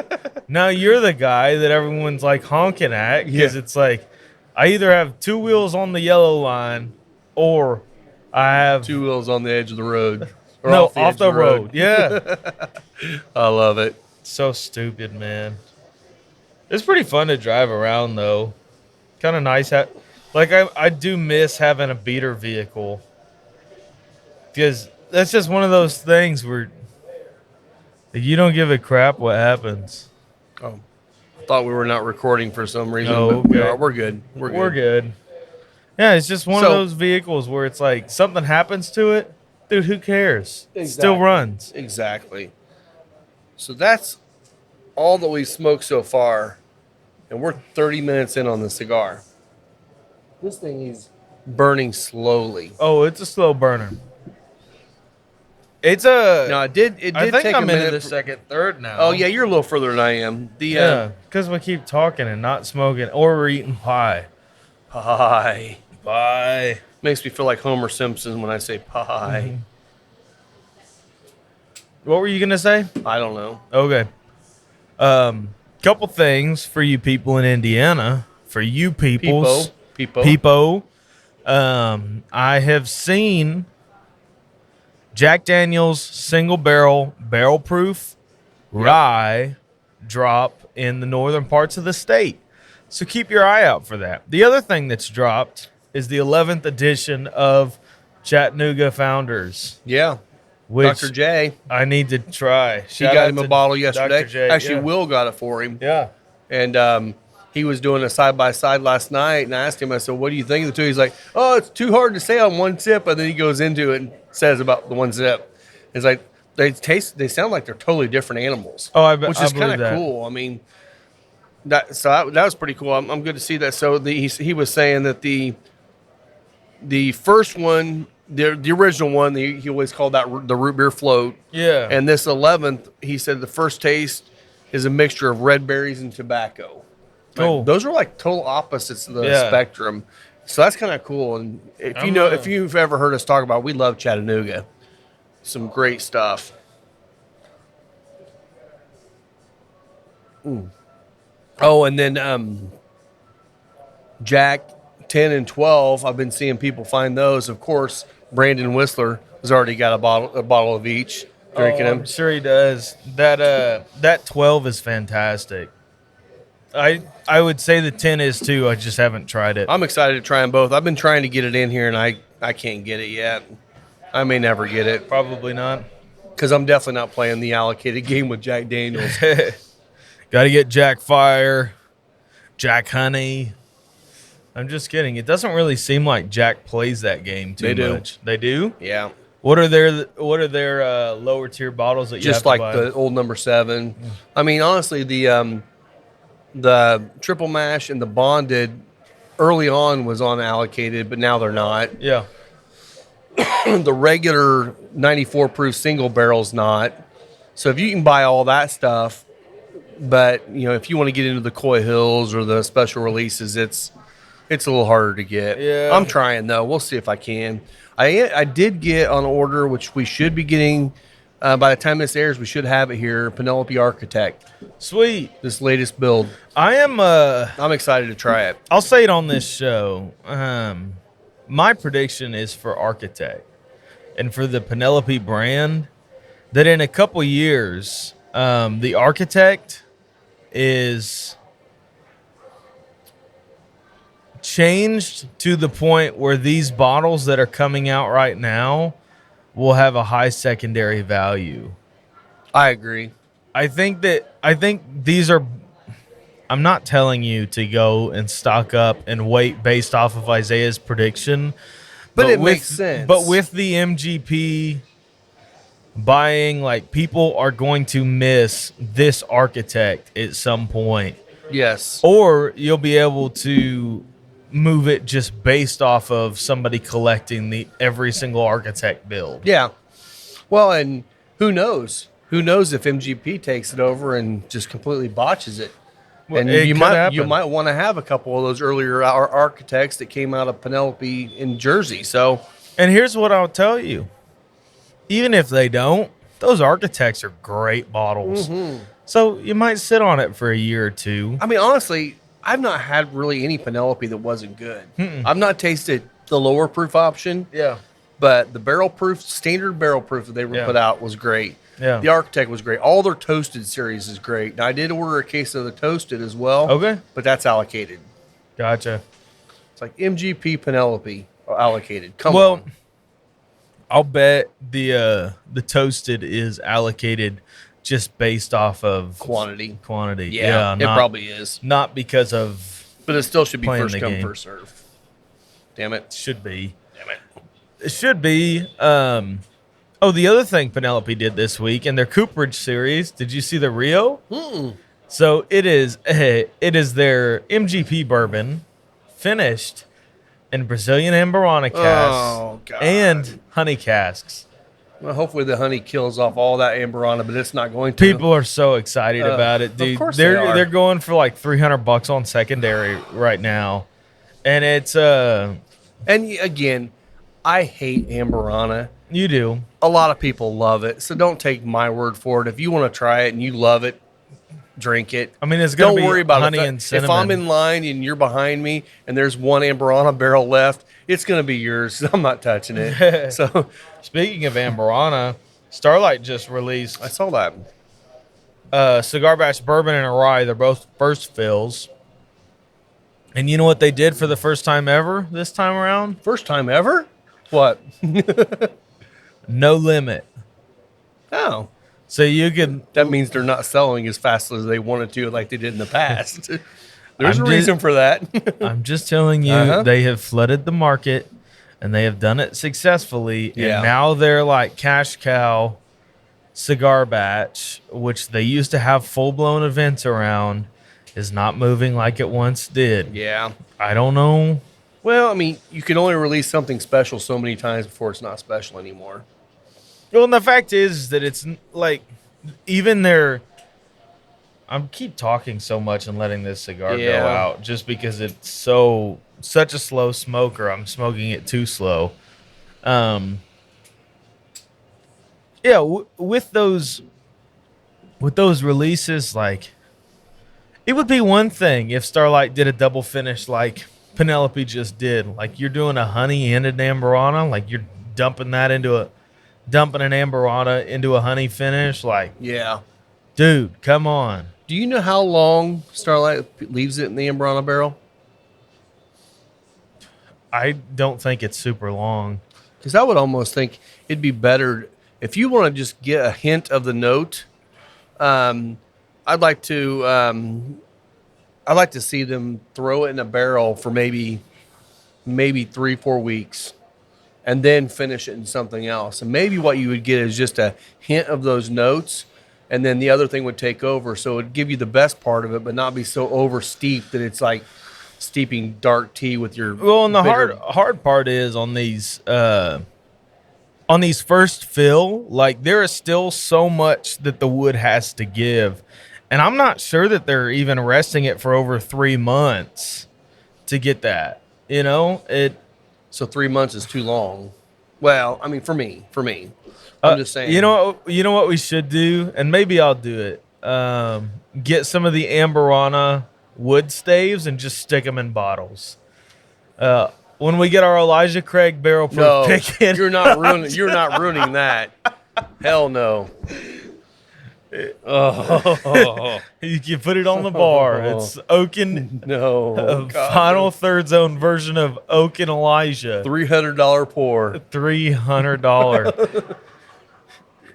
now you're the guy that everyone's like honking at because Yeah. it's like I either have 2 wheels on the yellow line or I have 2 wheels on the edge of the road. Or no edge off the of road. Yeah. I love it. So stupid, man. It's pretty fun to drive around though. Kind of nice. Like I do miss having a beater vehicle because that's just one of those things where you don't give a crap what happens. Oh, I thought we were not recording for some reason. Oh, but we okay. are. We're good. We're good. Yeah, it's just one of So- those vehicles where it's like something happens to it, dude. Who cares? It still Exactly. runs. Exactly. So that's all that we've smoked so far, and we're 30 minutes in on the cigar. This thing is burning slowly. Oh, it's a slow burner. It's a. Now it did I think take I'm a into minute. the second, third now. Oh yeah, you're a little further than I am. The Yeah, because we keep talking and not smoking, or we're eating pie. pie Pie. makes me feel like Homer Simpson when I say pie. Mm-hmm. What were you gonna say? I don't know. Okay. Couple things for you people in Indiana. For you peoples. Peepo. I have seen Jack Daniel's single barrel proof rye drop in the northern parts of the state. So keep your eye out for that. The other thing that's dropped is the 11th edition of Chattanooga Founders, Yeah. which Dr. J. I need to try. He got him a bottle yesterday. Dr. J, Actually, yeah. Will got it for him. Yeah. And he was doing a side-by-side last night, and I asked him, I said, what do you think of the two? He's like, oh, it's too hard to say on one sip. And then he goes into it and says about the one sip. It's like, they sound like they're totally different animals. Oh, which I is believe kind of that. cool. I mean, that was pretty cool. I'm good to see that. So he was saying that the first one, the original one, he always called that the root beer float. Yeah. And this 11th, he said the first taste is a mixture of red berries and tobacco. Cool. Like, those are like total opposites of the Yeah. spectrum. So that's kind of cool. And if you've ever heard us talk about, we love Chattanooga. Some great stuff. Ooh. Oh, and then Jack 10 and 12. I've been seeing people find those. Of course, Brandon Whistler has already got a bottle of each drinking Oh, them. I'm sure he does. That 12 is fantastic. I would say the 10 is too. I just haven't tried it. I'm excited to try them both. I've been trying to get it in here, and I can't get it yet. I may never get it Probably not. because I'm definitely not playing the allocated game with Jack Daniels. Got to get Jack Fire, Jack Honey. I'm just kidding. It doesn't really seem like Jack plays that game too They do. much. They do? Yeah. What are their lower tier bottles that you Just have like to buy? the old number 7. I mean, honestly, the triple mash and the bonded early on was on allocated, but now they're not. Yeah. The regular 94 proof single barrel's not. So if you can buy all that stuff, but if you want to get into the Coy Hills or the special releases, it's a little harder to get. Yeah. I'm trying though. We'll see if I can. I did get on order, which we should be getting by the time this airs. We should have it here. Penelope Architect, Sweet. this latest build. I'm excited to try it. I'll say it on this show. My prediction is for Architect and for the Penelope brand that in a couple years, the Architect is changed to the point where these bottles that are coming out right now will have a high secondary value. I agree. I think these are. I'm not telling you to go and stock up and wait based off of Isaiah's prediction, But it makes sense. But with the MGP buying, like, people are going to miss this Architect at some point, Yes. or you'll be able to move it just based off of somebody collecting every single Architect build. Yeah. Well, and who knows? Who knows if MGP takes it over and just completely botches it? Well, And it you could might happen. want to have a couple of those earlier architects that came out of Penelope in Jersey. So And here's what I'll tell you. Even if they don't, those Architects are great bottles. So you might sit on it for a year or two. I mean, honestly, I've not had really any Penelope that wasn't good. I've not tasted the lower proof option, Yeah. but the barrel proof, standard barrel proof that they were Yeah. put out was great. Yeah. The Architect was great. All their toasted series is great. Now, I did order a case of the toasted as well. Okay. But that's allocated. Gotcha. It's like MGP Penelope allocated. Come Well, on. I'll bet the toasted is allocated just based off of Quantity. Quantity. Yeah, it not, probably is. not because of But it still should be Playing first the come, game. first serve. Damn it. should be. Damn it. It should be. The other thing Penelope did this week in their Cooperage series, did you see the Rio? So it is their MGP bourbon finished in Brazilian Ambarana casks Oh, God. and honey casks. Well, hopefully the honey kills off all that Amberana, but it's not going to. People are so excited about it, dude. course they are. They're going for like $300 on secondary right now, and it's And again, I hate Amberana. you do. A lot of people love it, so don't take my word for it. If you want to try it and you love it, drink it. I mean, it's gonna Don't be worry about honey it. and If cinnamon. I'm in line and you're behind me and there's one Amberana barrel left, it's going to be yours. I'm not touching it. So Speaking of Ambarana, Starlight just released I saw that. Cigar Batch Bourbon and a Rye. They're both first fills. And you know what they did for the first time ever this time around? First time ever? What? No limit. Oh, So you could that means they're not selling as fast as they wanted to, like they did in the past. There's I'm a just- reason for that. I'm just telling you, Uh-huh. they have flooded the market and they have done it successfully. Yeah. And now they're like cash cow Cigar Batch, which they used to have full blown events around, is not moving like it once did. Yeah. I don't know. Well, I mean, you can only release something special so many times before it's not special anymore. Well, and the fact is that it's like even their. I keep talking so much and letting this cigar go Yeah. out just because it's such a slow smoker. I'm smoking it too slow. With those releases, like it would be one thing if Starlight did a double finish like Penelope just did. Like you're doing a honey and an Ambarana, like you're dumping an Ambarana into a honey finish. Like, Yeah. dude, come on. Do you know how long Starlight leaves it in the Amberana barrel? I don't think it's super long. Because I would almost think it'd be better if you want to just get a hint of the note. I'd like to see them throw it in a barrel for maybe 3-4 weeks, and then finish it in something else. And maybe what you would get is just a hint of those notes, and then the other thing would take over. So it would give you the best part of it, but not be so over steeped that it's like steeping dark tea with your. Well, and the hard part is on these first fill, like there is still so much that the wood has to give, and I'm not sure that they're even resting it for over 3 months to get that. You know, So 3 months is too long. Well, I mean, for me, I'm just saying. You know what we should do, and maybe I'll do it. Get some of the Amberana wood staves and just stick them in bottles. When we get our Elijah Craig barrel proof pick in, you're not ruining that. Hell no. Oh, you can put it on the bar. It's Oaken. No. Final third zone version of Oaken Elijah. $300 pour. $300.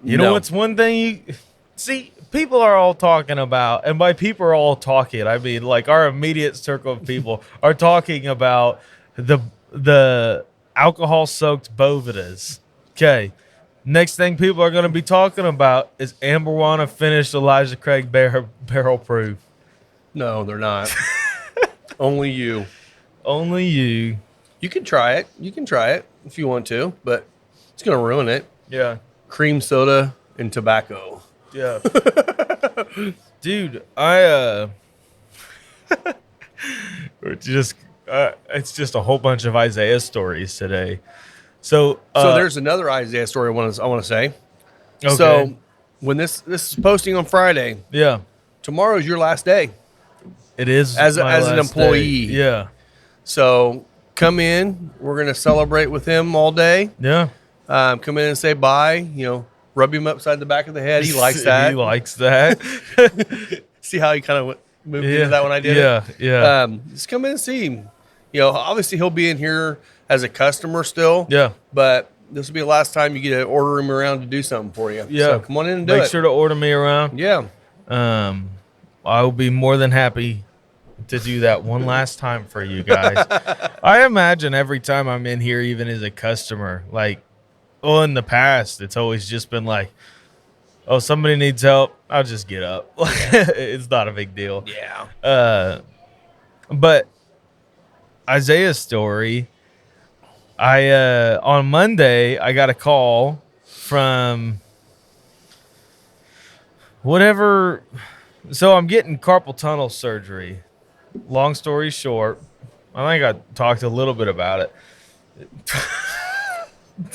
You know what's one thing you see? People are all talking about, and by people are all talking, I mean like our immediate circle of people are talking about the alcohol-soaked Bovedas. Okay. Next thing people are going to be talking about is Amberana finished Elijah Craig barrel proof. No, they're not. Only you. Only you. You can try it. You can try it if you want to, but it's going to ruin it. Yeah. Cream soda and tobacco. Yeah. Dude, it's just a whole bunch of Isaiah stories today. So there's another Isaiah story I want to say. Okay. So when this is posting on Friday, yeah, tomorrow's your last day. It is as an employee. Day. Yeah. So come in. We're gonna celebrate with him all day. Yeah. Come in and say bye. You know, rub him upside the back of the head. He likes that. He likes that. See how he kind of moved into that when I did it? Yeah. Just come in and see him. You know, obviously he'll be in here as a customer still. Yeah. But this will be the last time you get to order him around to do something for you. Yeah. So come on in and do it. Make sure to order me around. Yeah. I will be more than happy to do that one last time for you guys. I imagine every time I'm in here, even as a customer, like, well, in the past, it's always just been like, oh, somebody needs help, I'll just get up. It's not a big deal. Yeah. But Isaiah's story, on Monday, I got a call from whatever. So I'm getting carpal tunnel surgery. Long story short, I think I talked a little bit about it.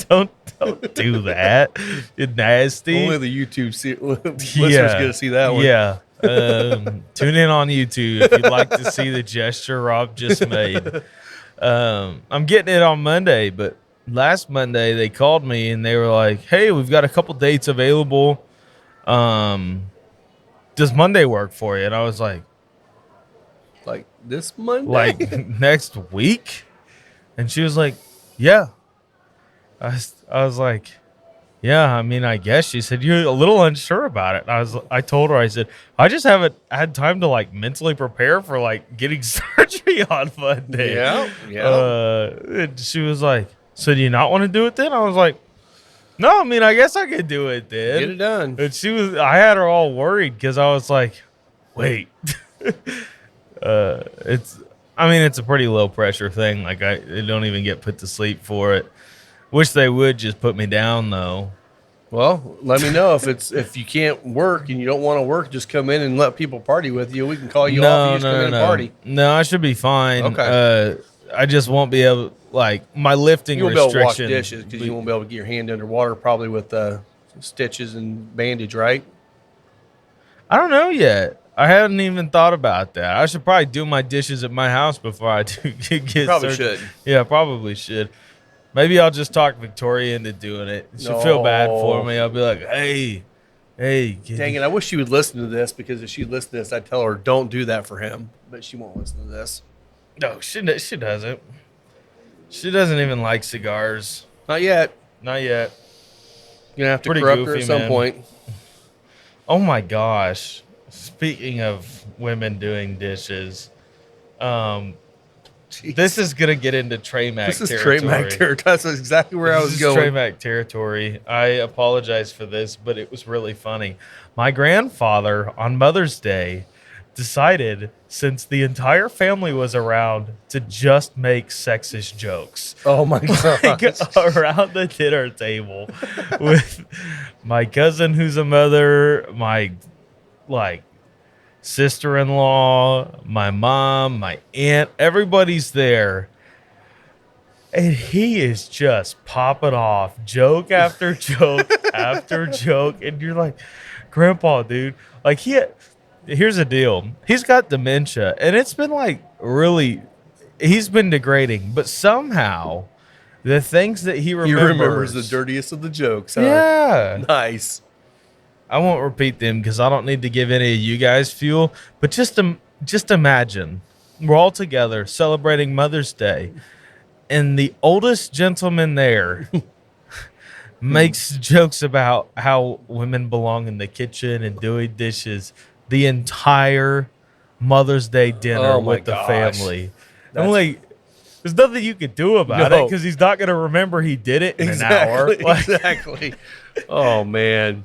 Don't do that. It's nasty. Only the YouTube listeners get to see that one. Yeah. Tune in on YouTube if you'd like to see the gesture Rob just made. I'm getting it on Monday, but last Monday they called me and they were like, hey, we've got a couple dates available. Does Monday work for you? And I was like this Monday? Like next week? And she was like, yeah. I was like, yeah, I mean, I guess. She said, you're a little unsure about it. And I told her, I said, I just haven't had time to like mentally prepare for like getting surgery on Monday. Yeah. And she was like, so do you not want to do it then? I was like, no, I mean, I guess I could do it then. Get it done. And I had her all worried because I was like, wait. It's a pretty low pressure thing. Like I don't even get put to sleep for it. Wish they would just put me down though. Well, let me know if you can't work and you don't want to work, just come in and let people party with you. We can call you off. You just come in and party. No, I should be fine. Okay. I just won't be able, like, my lifting you won't be able to wash restriction. dishes because you won't be able to get your hand underwater, probably with stitches and bandage, right? I don't know yet. I hadn't even thought about that. I should probably do my dishes at my house before I do get probably surgery. should. Yeah, probably should. Maybe I'll just talk Victoria into doing it. She'll feel bad for me. I'll be like, hey, Hey, Dang it! I wish she would listen to this, because if she listened to this, I'd tell her don't do that for him. But she won't listen to this. No, she doesn't. She doesn't even like cigars. Not yet. Not yet. You're gonna have to Pretty corrupt her goofy, at some man. point. Oh my gosh. Speaking of women doing dishes, Jeez. this is gonna get into Trey Mac This is territory. Trey Mac territory. That's exactly where I was going. Trey Mac territory. I apologize for this, but it was really funny. My grandfather on Mother's Day decided, since the entire family was around, to just make sexist jokes. Oh my god! Like, around the dinner table with my cousin who's a mother, my sister-in-law, my mom, my aunt, everybody's there. And he is just popping off joke after joke after joke. And you're like, Grandpa, dude, like here's the deal. He's got dementia, and it's been like really, he's been degrading, but somehow the things that he remembers the dirtiest of the jokes. Huh? Yeah. Nice. I won't repeat them because I don't need to give any of you guys fuel, but just imagine we're all together celebrating Mother's Day, and the oldest gentleman there makes jokes about how women belong in the kitchen and doing dishes the entire Mother's Day dinner Oh my with the gosh. family. I'm like, there's nothing you could do about it because he's not going to remember he did it in an hour. Like, Exactly. Oh man,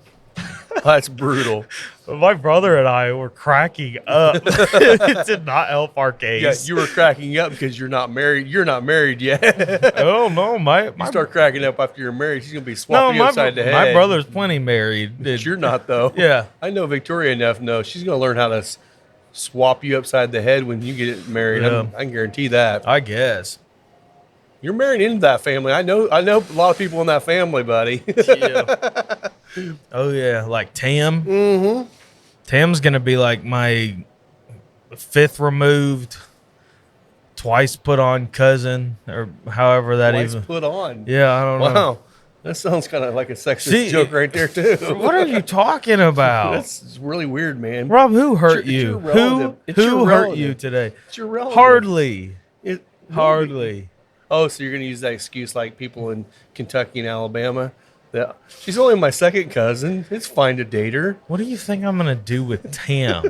that's brutal. my brother and I were cracking up. It did not help our Yeah, case. you were cracking up because you're not married. You're not married yet. Oh no, my You start cracking up after you're married, she's gonna be swapping you upside the head. my brother's plenty married. But you're not though. Yeah. I know Victoria enough. No, she's gonna learn how to swap you upside the head when you get married. Yeah. I can guarantee that. I guess. You're married into that family. I know a lot of people in that family, buddy. Yeah. Oh yeah, like Tam. Mm-hmm. Tam's gonna be like my fifth removed, twice put on cousin, or however that Twice even. put on. Yeah, I don't know. Wow. That sounds kind of like a sexist See, joke right there too. What are you talking about? That's really weird, man. Rob, who hurt It's you? your relative. It's Who your hurt relative. you today? It's your relative. Hardly. It- Hardly. Oh, so you're going to use that excuse like people in Kentucky and Alabama? That she's only my second cousin. It's fine to date her. What do you think I'm gonna do with Tam?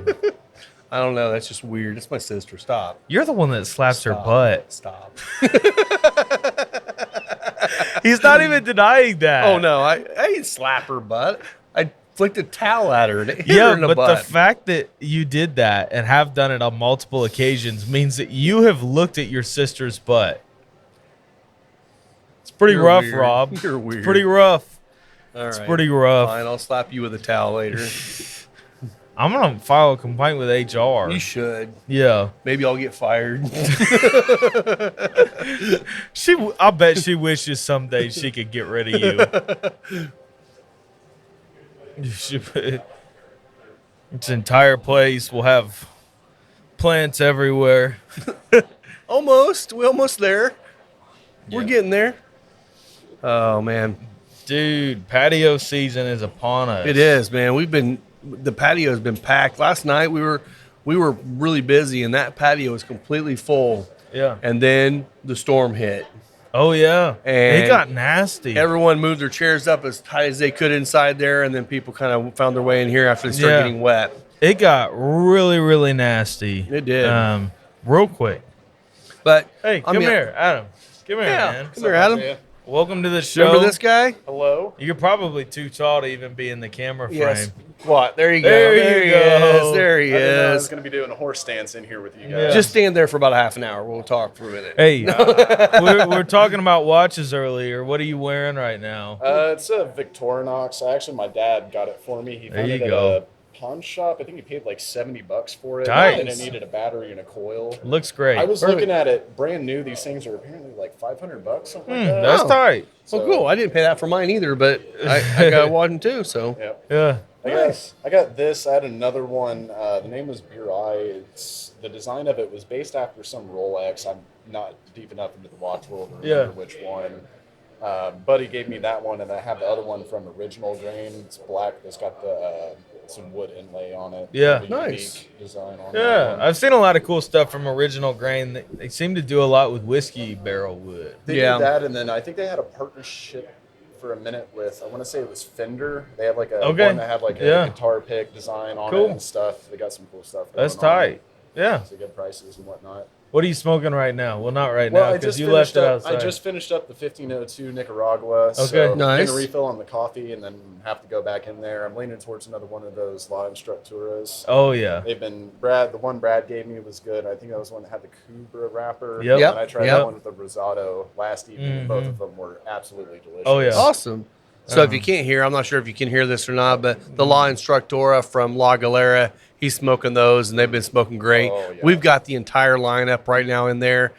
I don't know. That's just weird. It's my sister. Stop. You're the one that slaps her Stop. butt. Stop. He's not even denying that. Oh, no. I didn't slap her butt. I flicked a towel at her and it hit her Yeah, in the but the butt. fact that you did that and have done it on multiple occasions means that you have looked at your sister's butt. It's pretty You're rough, weird. Rob. You're weird. It's pretty rough. All It's right. pretty rough. Fine. I'll slap you with a towel later. I'm gonna file a complaint with HR. You should. Yeah, Maybe I'll get fired. I bet she wishes someday she could get rid of you. This entire place will have plants everywhere. Almost. We're almost there. We're getting there. Oh, man. Dude, patio season is upon us. It is, man. The patio has been packed. Last night we were really busy and that patio was completely full. Yeah. And then the storm hit. Oh yeah. And it got nasty. Everyone moved their chairs up as tight as they could inside there, and then people kind of found their way in here after they started Yeah. getting wet. It got really, really nasty. It did. Real quick. But Hey, I come mean, here, Adam. Come here, Yeah, man. come here, Adam. Welcome to the show. Remember this guy? Hello? You're probably too tall to even be in the camera frame. Yes. What? There you go. There you he go. is. There he I didn't know I was is. going to be doing a horse stance in here with you guys. Yeah. Just stand there for about a half an hour. We'll talk for a minute. Hey, we're talking about watches earlier. What are you wearing right now? It's a Victorinox. My dad got it for me. He There found you it at go. a pawn shop. I think he paid like $70 for it. Nice. And it needed a battery and a coil. Looks great. I was Perfect. looking at it brand new. These things are apparently like $500, something like that. That's Oh. tight. Well, cool. I didn't pay that for mine either, but I got one too. So Yep. Yeah. I got this. I had another one. The name was Burai. The design of it was based after some Rolex. I'm not deep enough into the watch world to remember which one. Buddy gave me that one, and I have the other one from Original Grain. It's black. It's got the some wood inlay on it. Yeah. Really Nice. unique design on that Yeah, one. I've seen a lot of cool stuff from Original Grain. They seem to do a lot with whiskey barrel wood. They Yeah. did that, and then I think they had a partnership for a minute with, I want to say it was Fender. They had like a Okay. one that had like a Yeah. guitar pick design on Cool. it and stuff. They got some cool stuff. That's going on. tight. Yeah. So good prices and whatnot. What are you smoking right now? Well, not right Well, now I because just you left finished it up. outside. I just finished up the 1502 Nicaragua. Okay. So Nice. getting a refill on the coffee, and then have to go back in there. I'm leaning towards another one of those La Instructuras. Oh yeah. They've been the one Brad gave me was good. I think that was one that had the Cubra wrapper. Yep. Yep. And I tried Yep. that one with the Rosado last evening. and Both of them were absolutely delicious. Oh, yeah. Awesome. So if you can't hear, I'm not sure if you can hear this or not, but the La Instructora from La Galera, he's smoking those, and they've been smoking great. Oh, yeah. We've got the entire lineup right now in there.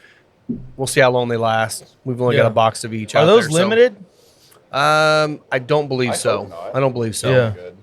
We'll see how long they last. We've only Yeah. got a box of each. Are out those there, so- limited? I don't believe I so. hope not. I don't believe so. Yeah. Good.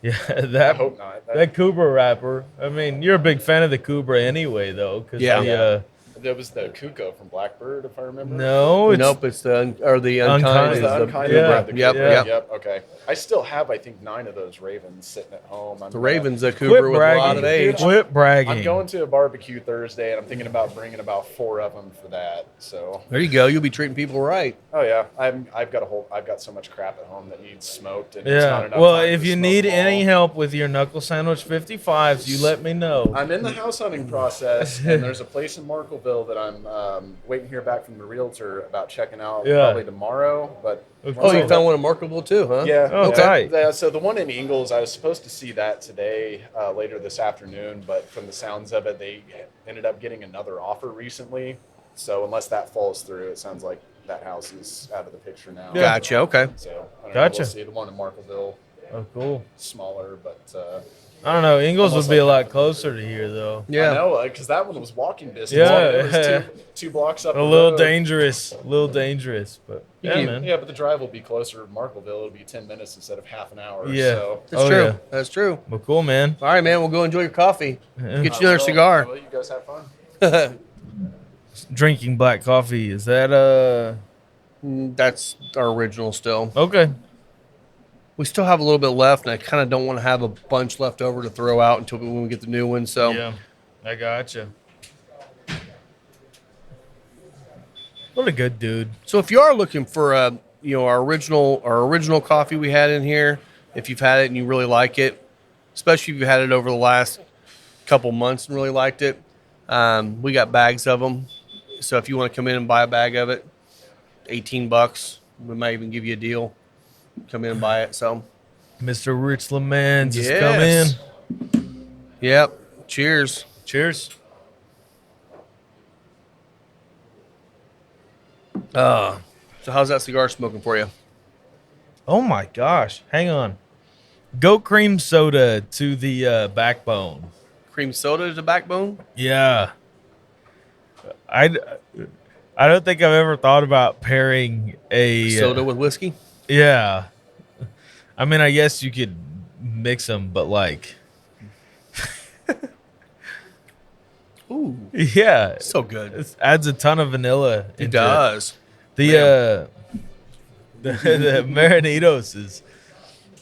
Yeah, I that hope not. that Kubra wrapper. I mean, you're a big fan of the Kubra anyway, though. Cause Yeah. That was the Kuko from Blackbird, if I remember. No, it's Nope, it's the Unkind. unkind. Was is the the- unkind yeah, Brad the yep, Kuko? yep. Yep. Okay. I still have, I think, 9 of those Ravens sitting at home. The Ravens, a quit Cooper with a lot of bragging. age. Quit bragging. I'm going to a barbecue Thursday, and I'm thinking about bringing about 4 of them for that. So, There you go. You'll be treating people right. oh yeah, I've got so much crap at home that needs smoked, and it's not Yeah. enough Well, time if to you smoke need them all. any help with your knuckle sandwich 55s, you let me know. I'm in the house hunting process, and there's a place in Markville that I'm waiting to hear back from the realtor about checking out Yeah. probably tomorrow. But Okay. Oh, you found one in Markable too, huh? yeah, Oh, yeah. tight. So the one in Ingles, I was supposed to see that today, later this afternoon, but from the sounds of it, they ended up getting another offer recently. So unless that falls through, it sounds like that house is out of the picture now. Yeah. Gotcha. Okay. So I don't know, Gotcha. we'll see. The one in Markville, Oh, cool. smaller, but I don't know. Ingles Almost would be a like lot closer to here, though. Yeah. I know, because that one was walking distance. Yeah. It was two blocks up. A the little road. dangerous. A little dangerous, but yeah, can- man. Yeah, but the drive will be closer to Markville. It'll be 10 minutes instead of half an hour. Yeah. So. That's Oh, true. yeah. That's true. Well, cool, man. All right, man. We'll go enjoy your coffee. Yeah. Get you another cigar. Well, you guys have fun. Drinking black coffee. Is that That's our original still. okay? We still have a little bit left, and I kind of don't want to have a bunch left over to throw out until when we get the new one. So Yeah, I gotcha. What a good dude. So if you are looking for our original coffee we had in here, if you've had it and you really like it, especially if you had it over the last couple months and really liked it, we got bags of them. So if you want to come in and buy a bag of it, $18. We might even give you a deal. Come in and buy it. So Mr. Rich Lemans has Yes. come in. yep. Cheers. Cheers. So how's that cigar smoking for you? Oh my gosh. Hang on. Goat cream soda to the backbone. Cream soda is the backbone. Yeah. I don't think I've ever thought about pairing a Soda with whiskey. Yeah. I mean, I guess you could mix them, but like, Ooh, yeah, so good. it adds a ton of vanilla. It into does. The the Marinitos is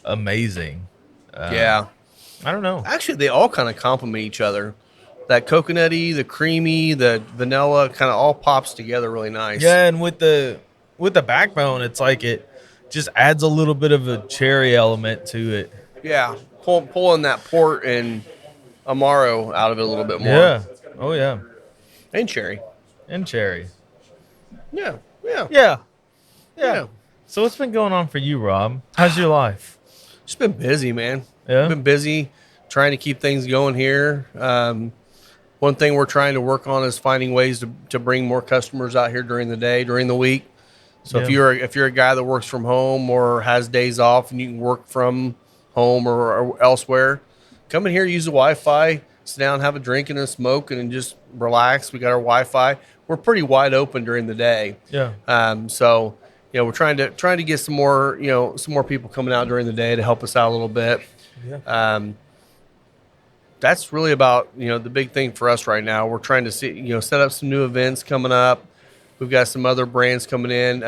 amazing. Yeah. I don't know. Actually, they all kind of complement each other. That coconutty, the creamy, the vanilla kind of all pops together really nice. Yeah, and with the backbone, it's like it just adds a little bit of a cherry element to it. Yeah. Pulling that port and Amaro out of it a little bit more. Yeah. Oh yeah. And cherry. And cherry. Yeah. Yeah. Yeah. Yeah. Yeah. So what's been going on for you, Rob? How's your life? Just been busy, man. Yeah. Been busy trying to keep things going here. One thing we're trying to work on is finding ways to bring more customers out here during the day, during the week. So if Yeah. you're a guy that works from home or has days off and you can work from home or elsewhere, come in here, use the Wi-Fi, sit down, have a drink and a smoke, and then just relax. We got our Wi-Fi. We're pretty wide open during the day. Yeah. So we're trying to get some more people coming out during the day to help us out a little bit. Yeah. That's really about the big thing for us right now. We're trying to see set up some new events coming up. We've got some other brands coming in.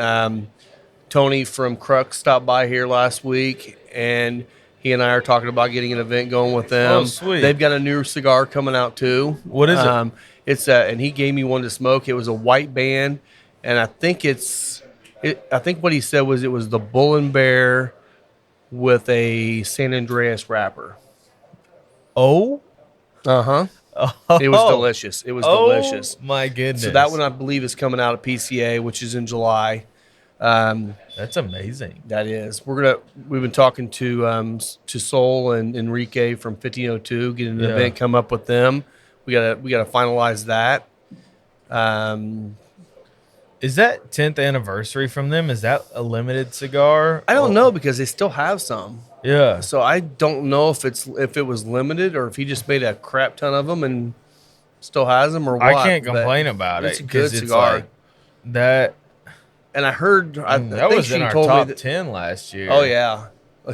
Tony from Crux stopped by here last week, and he and I are talking about getting an event going with them. Oh, sweet. They've got a new cigar coming out too. What is it? It's and he gave me one to smoke. It was a white band, and I think I think what he said was it was the Bull and Bear with a San Andreas wrapper. Oh, Uh-huh. It was delicious. It was delicious. My goodness. So that one I believe is coming out of PCA, which is in July. That's amazing. That is. We've been talking to Sol and Enrique from 1502, getting an event come up with them. We gotta finalize that. Is that 10th anniversary from them? Is that a limited cigar? I don't know because they still have some. Yeah. So I don't know if it was limited or if he just made a crap ton of them and still has them or what. I can't complain about it's it. a good 'cause cigar. Like that. And I heard I That think was she in our told top me that, 10 last year. Oh yeah. I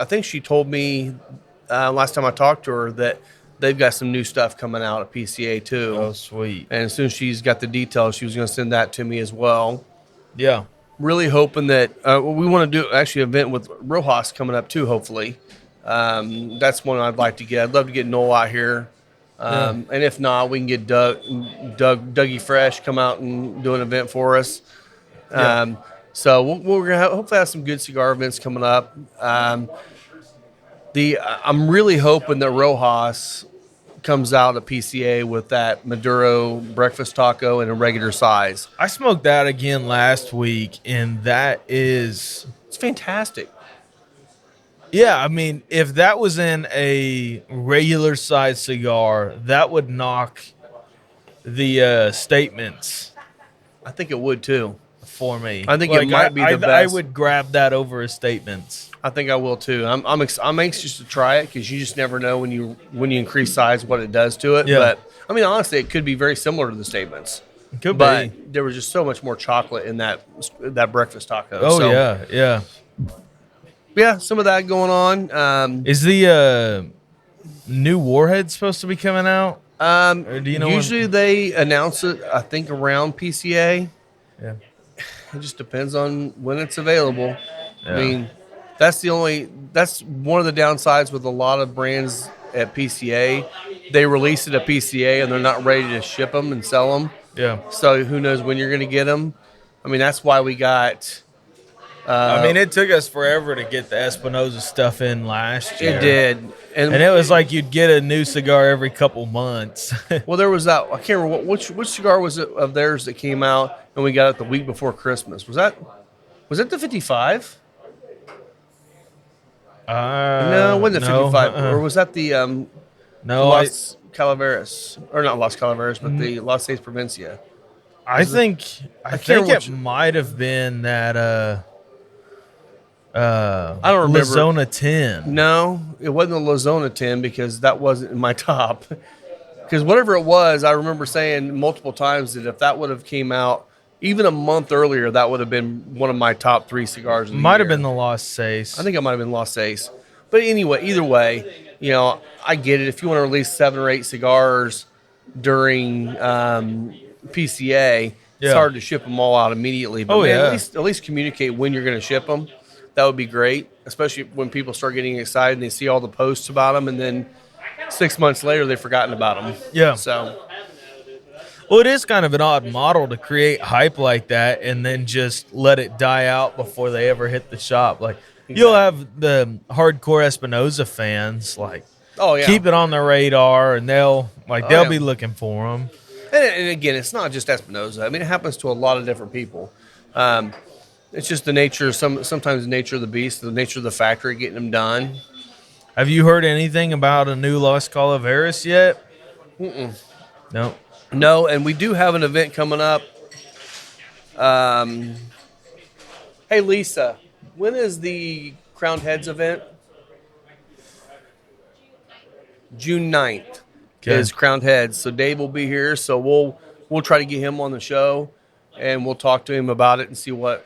think she told me last time I talked to her that they've got some new stuff coming out at PCA too. Oh, sweet. And as soon as she's got the details, she was going to send that to me as well. Yeah. Really hoping that we want to do actually an event with Rojas coming up too, hopefully. That's one I'd like to get. I'd love to get Noel out here. And if not, we can get Dougie Fresh come out and do an event for us. So we're going to hopefully have some good cigar events coming up. I'm really hoping that Rojas comes out at PCA with that Maduro breakfast taco in a regular size. I smoked that again last week, and it's fantastic. Yeah, I mean, if that was in a regular size cigar, that would knock the statements I think it would too. for me. I think it might be the best. I would grab that over a statements. I think I will too. I'm anxious to try it because you just never know when you increase size what it does to it. Yeah. But I mean, honestly, it could be very similar to the statements. Could But be. there was just so much more chocolate in that breakfast taco. Oh So, yeah. some of that going on. Is the new Warhead supposed to be coming out? Or do you know Usually they announce it, I think, around PCA. Yeah. It just depends on when it's available. Yeah. I mean, that's one of the downsides with a lot of brands at PCA. They release it at PCA and they're not ready to ship them and sell them. Yeah. So who knows when you're going to get them? I mean, that's why we got. I mean, it took us forever to get the Espinosa stuff in last year. It did, And it was like you'd get a new cigar every couple months. well, there was that. I can't remember which cigar was it of theirs that came out, and we got it the week before Christmas. Was it the 55? No, it wasn't the 55. Or was that the no, Las Calaveras, or not Las Calaveras, but the Las Seis Provincia? I think can't it remember might have been that I don't remember. Lizona 10. No, it wasn't the Lozona 10 because that wasn't in my top. Because whatever it was, I remember saying multiple times that if that would have came out even a month earlier, that would have been one of my top 3 cigars of the Might have year. been the Lost Seis. I think it might have been Los Seis. But anyway, either way, I get it. If you want to release 7 or 8 cigars during PCA, it's hard to ship them all out immediately. But at least communicate when you're going to ship them. That would be great, especially when people start getting excited and they see all the posts about them, and then 6 months later they've forgotten about them. Yeah. So, Well, it is kind of an odd model to create hype like that and then just let it die out before they ever hit the shop. Like, you'll have the hardcore Espinosa fans, like, keep it on their radar, and they'll be looking for them. and again, it's not just Espinosa. I mean, it happens to a lot of different people. It's just the nature, sometimes the nature of the beast, the nature of the factory getting them done. Have you heard anything about a new Las Calaveras yet? No. No, and we do have an event coming up. Hey, Lisa, when is the Crowned Heads event? June 9th is Crowned Heads. So Dave will be here, so we'll try to get him on the show, and we'll talk to him about it and see when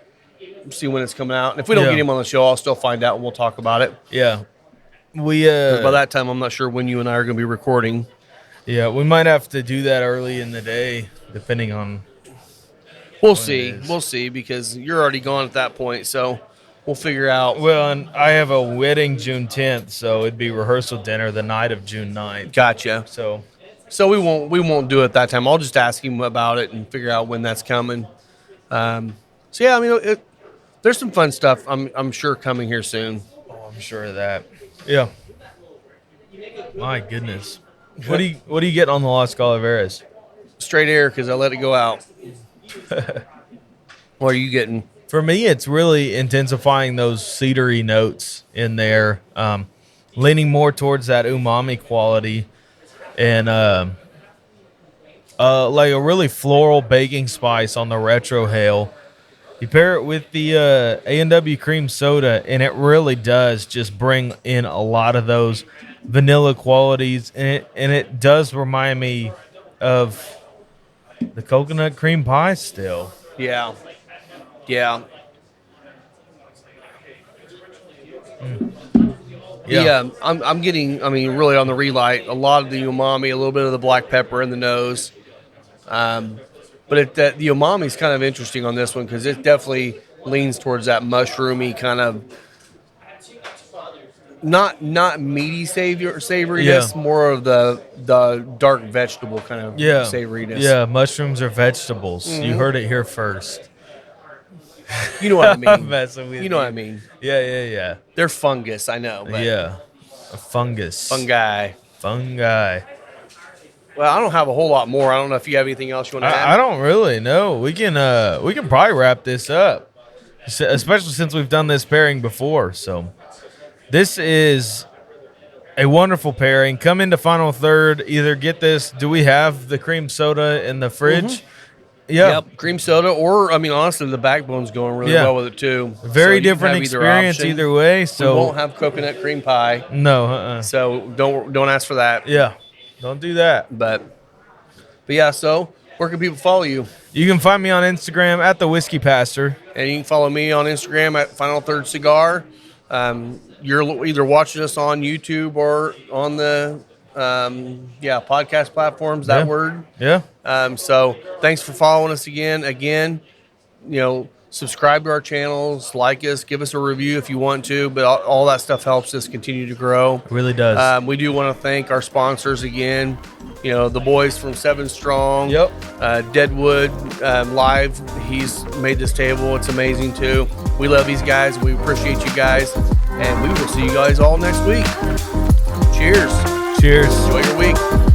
it's coming out. And if we don't get him on the show, I'll still find out and we'll talk about it. Yeah. We 'Cause by that time, I'm not sure when you and I are going to be recording. Yeah, we might have to do that early in the day, depending on We'll when it see. is. We'll see, because you're already gone at that point. So we'll figure out. Well, and I have a wedding June 10th, so it'd be rehearsal dinner the night of June 9th. Gotcha. So So we won't do it that time. I'll just ask him about it and figure out when that's coming. So yeah, I mean, there's some fun stuff. I'm sure coming here soon. I'm sure of that. Yeah. My goodness. What do you get on the Las Calaveras? Straight air, because I let it go out. What are you getting? For me, it's really intensifying those cedary notes in there, leaning more towards that umami quality, and like a really floral baking spice on the Retro Hail. You pair it with the A&W cream soda, and it really does just bring in a lot of those vanilla qualities, and it does remind me of the coconut cream pie still. Yeah. Yeah. Yeah, I'm getting, I mean, really on the relight, a lot of the umami, a little bit of the black pepper in the nose. But the umami is kind of interesting on this one, because it definitely leans towards that mushroomy kind of, not meaty savoriness, more of the dark vegetable kind of savoriness. Yeah, mushrooms are vegetables. You heard it here first. You know what I mean. I'm messing with you know what I mean. Yeah. They're fungus, I know. But Yeah. A fungus. Fungi. Fungi. Well, I don't have a whole lot more. I don't know if you have anything else you want to add. I don't really know. We can probably wrap this up, especially since we've done this pairing before. So this is a wonderful pairing. Come into final third. Either get this. Do we have the cream soda in the fridge? Yeah. Yep, cream soda, or, I mean, honestly, the backbone's going really well with it, too. Very So you can different have either experience option. either way. We So won't have coconut cream pie, no. so don't ask for that. Yeah. Don't do that. But yeah, so where can people follow you? You can find me on Instagram at the Whiskey Pastor. And you can follow me on Instagram at Final Third Cigar. You're either watching us on YouTube or on the podcast platforms. That word. Yeah. So thanks for following us again. Subscribe to our channels, like us, give us a review if you want to, but all that stuff helps us continue to grow. It really does. We do want to thank our sponsors again. The boys from 7 Strong. Yep. Deadwood Live. He's made this table. It's amazing too. We love these guys. We appreciate you guys, and we will see you guys all next week. Cheers. Cheers. Enjoy your week.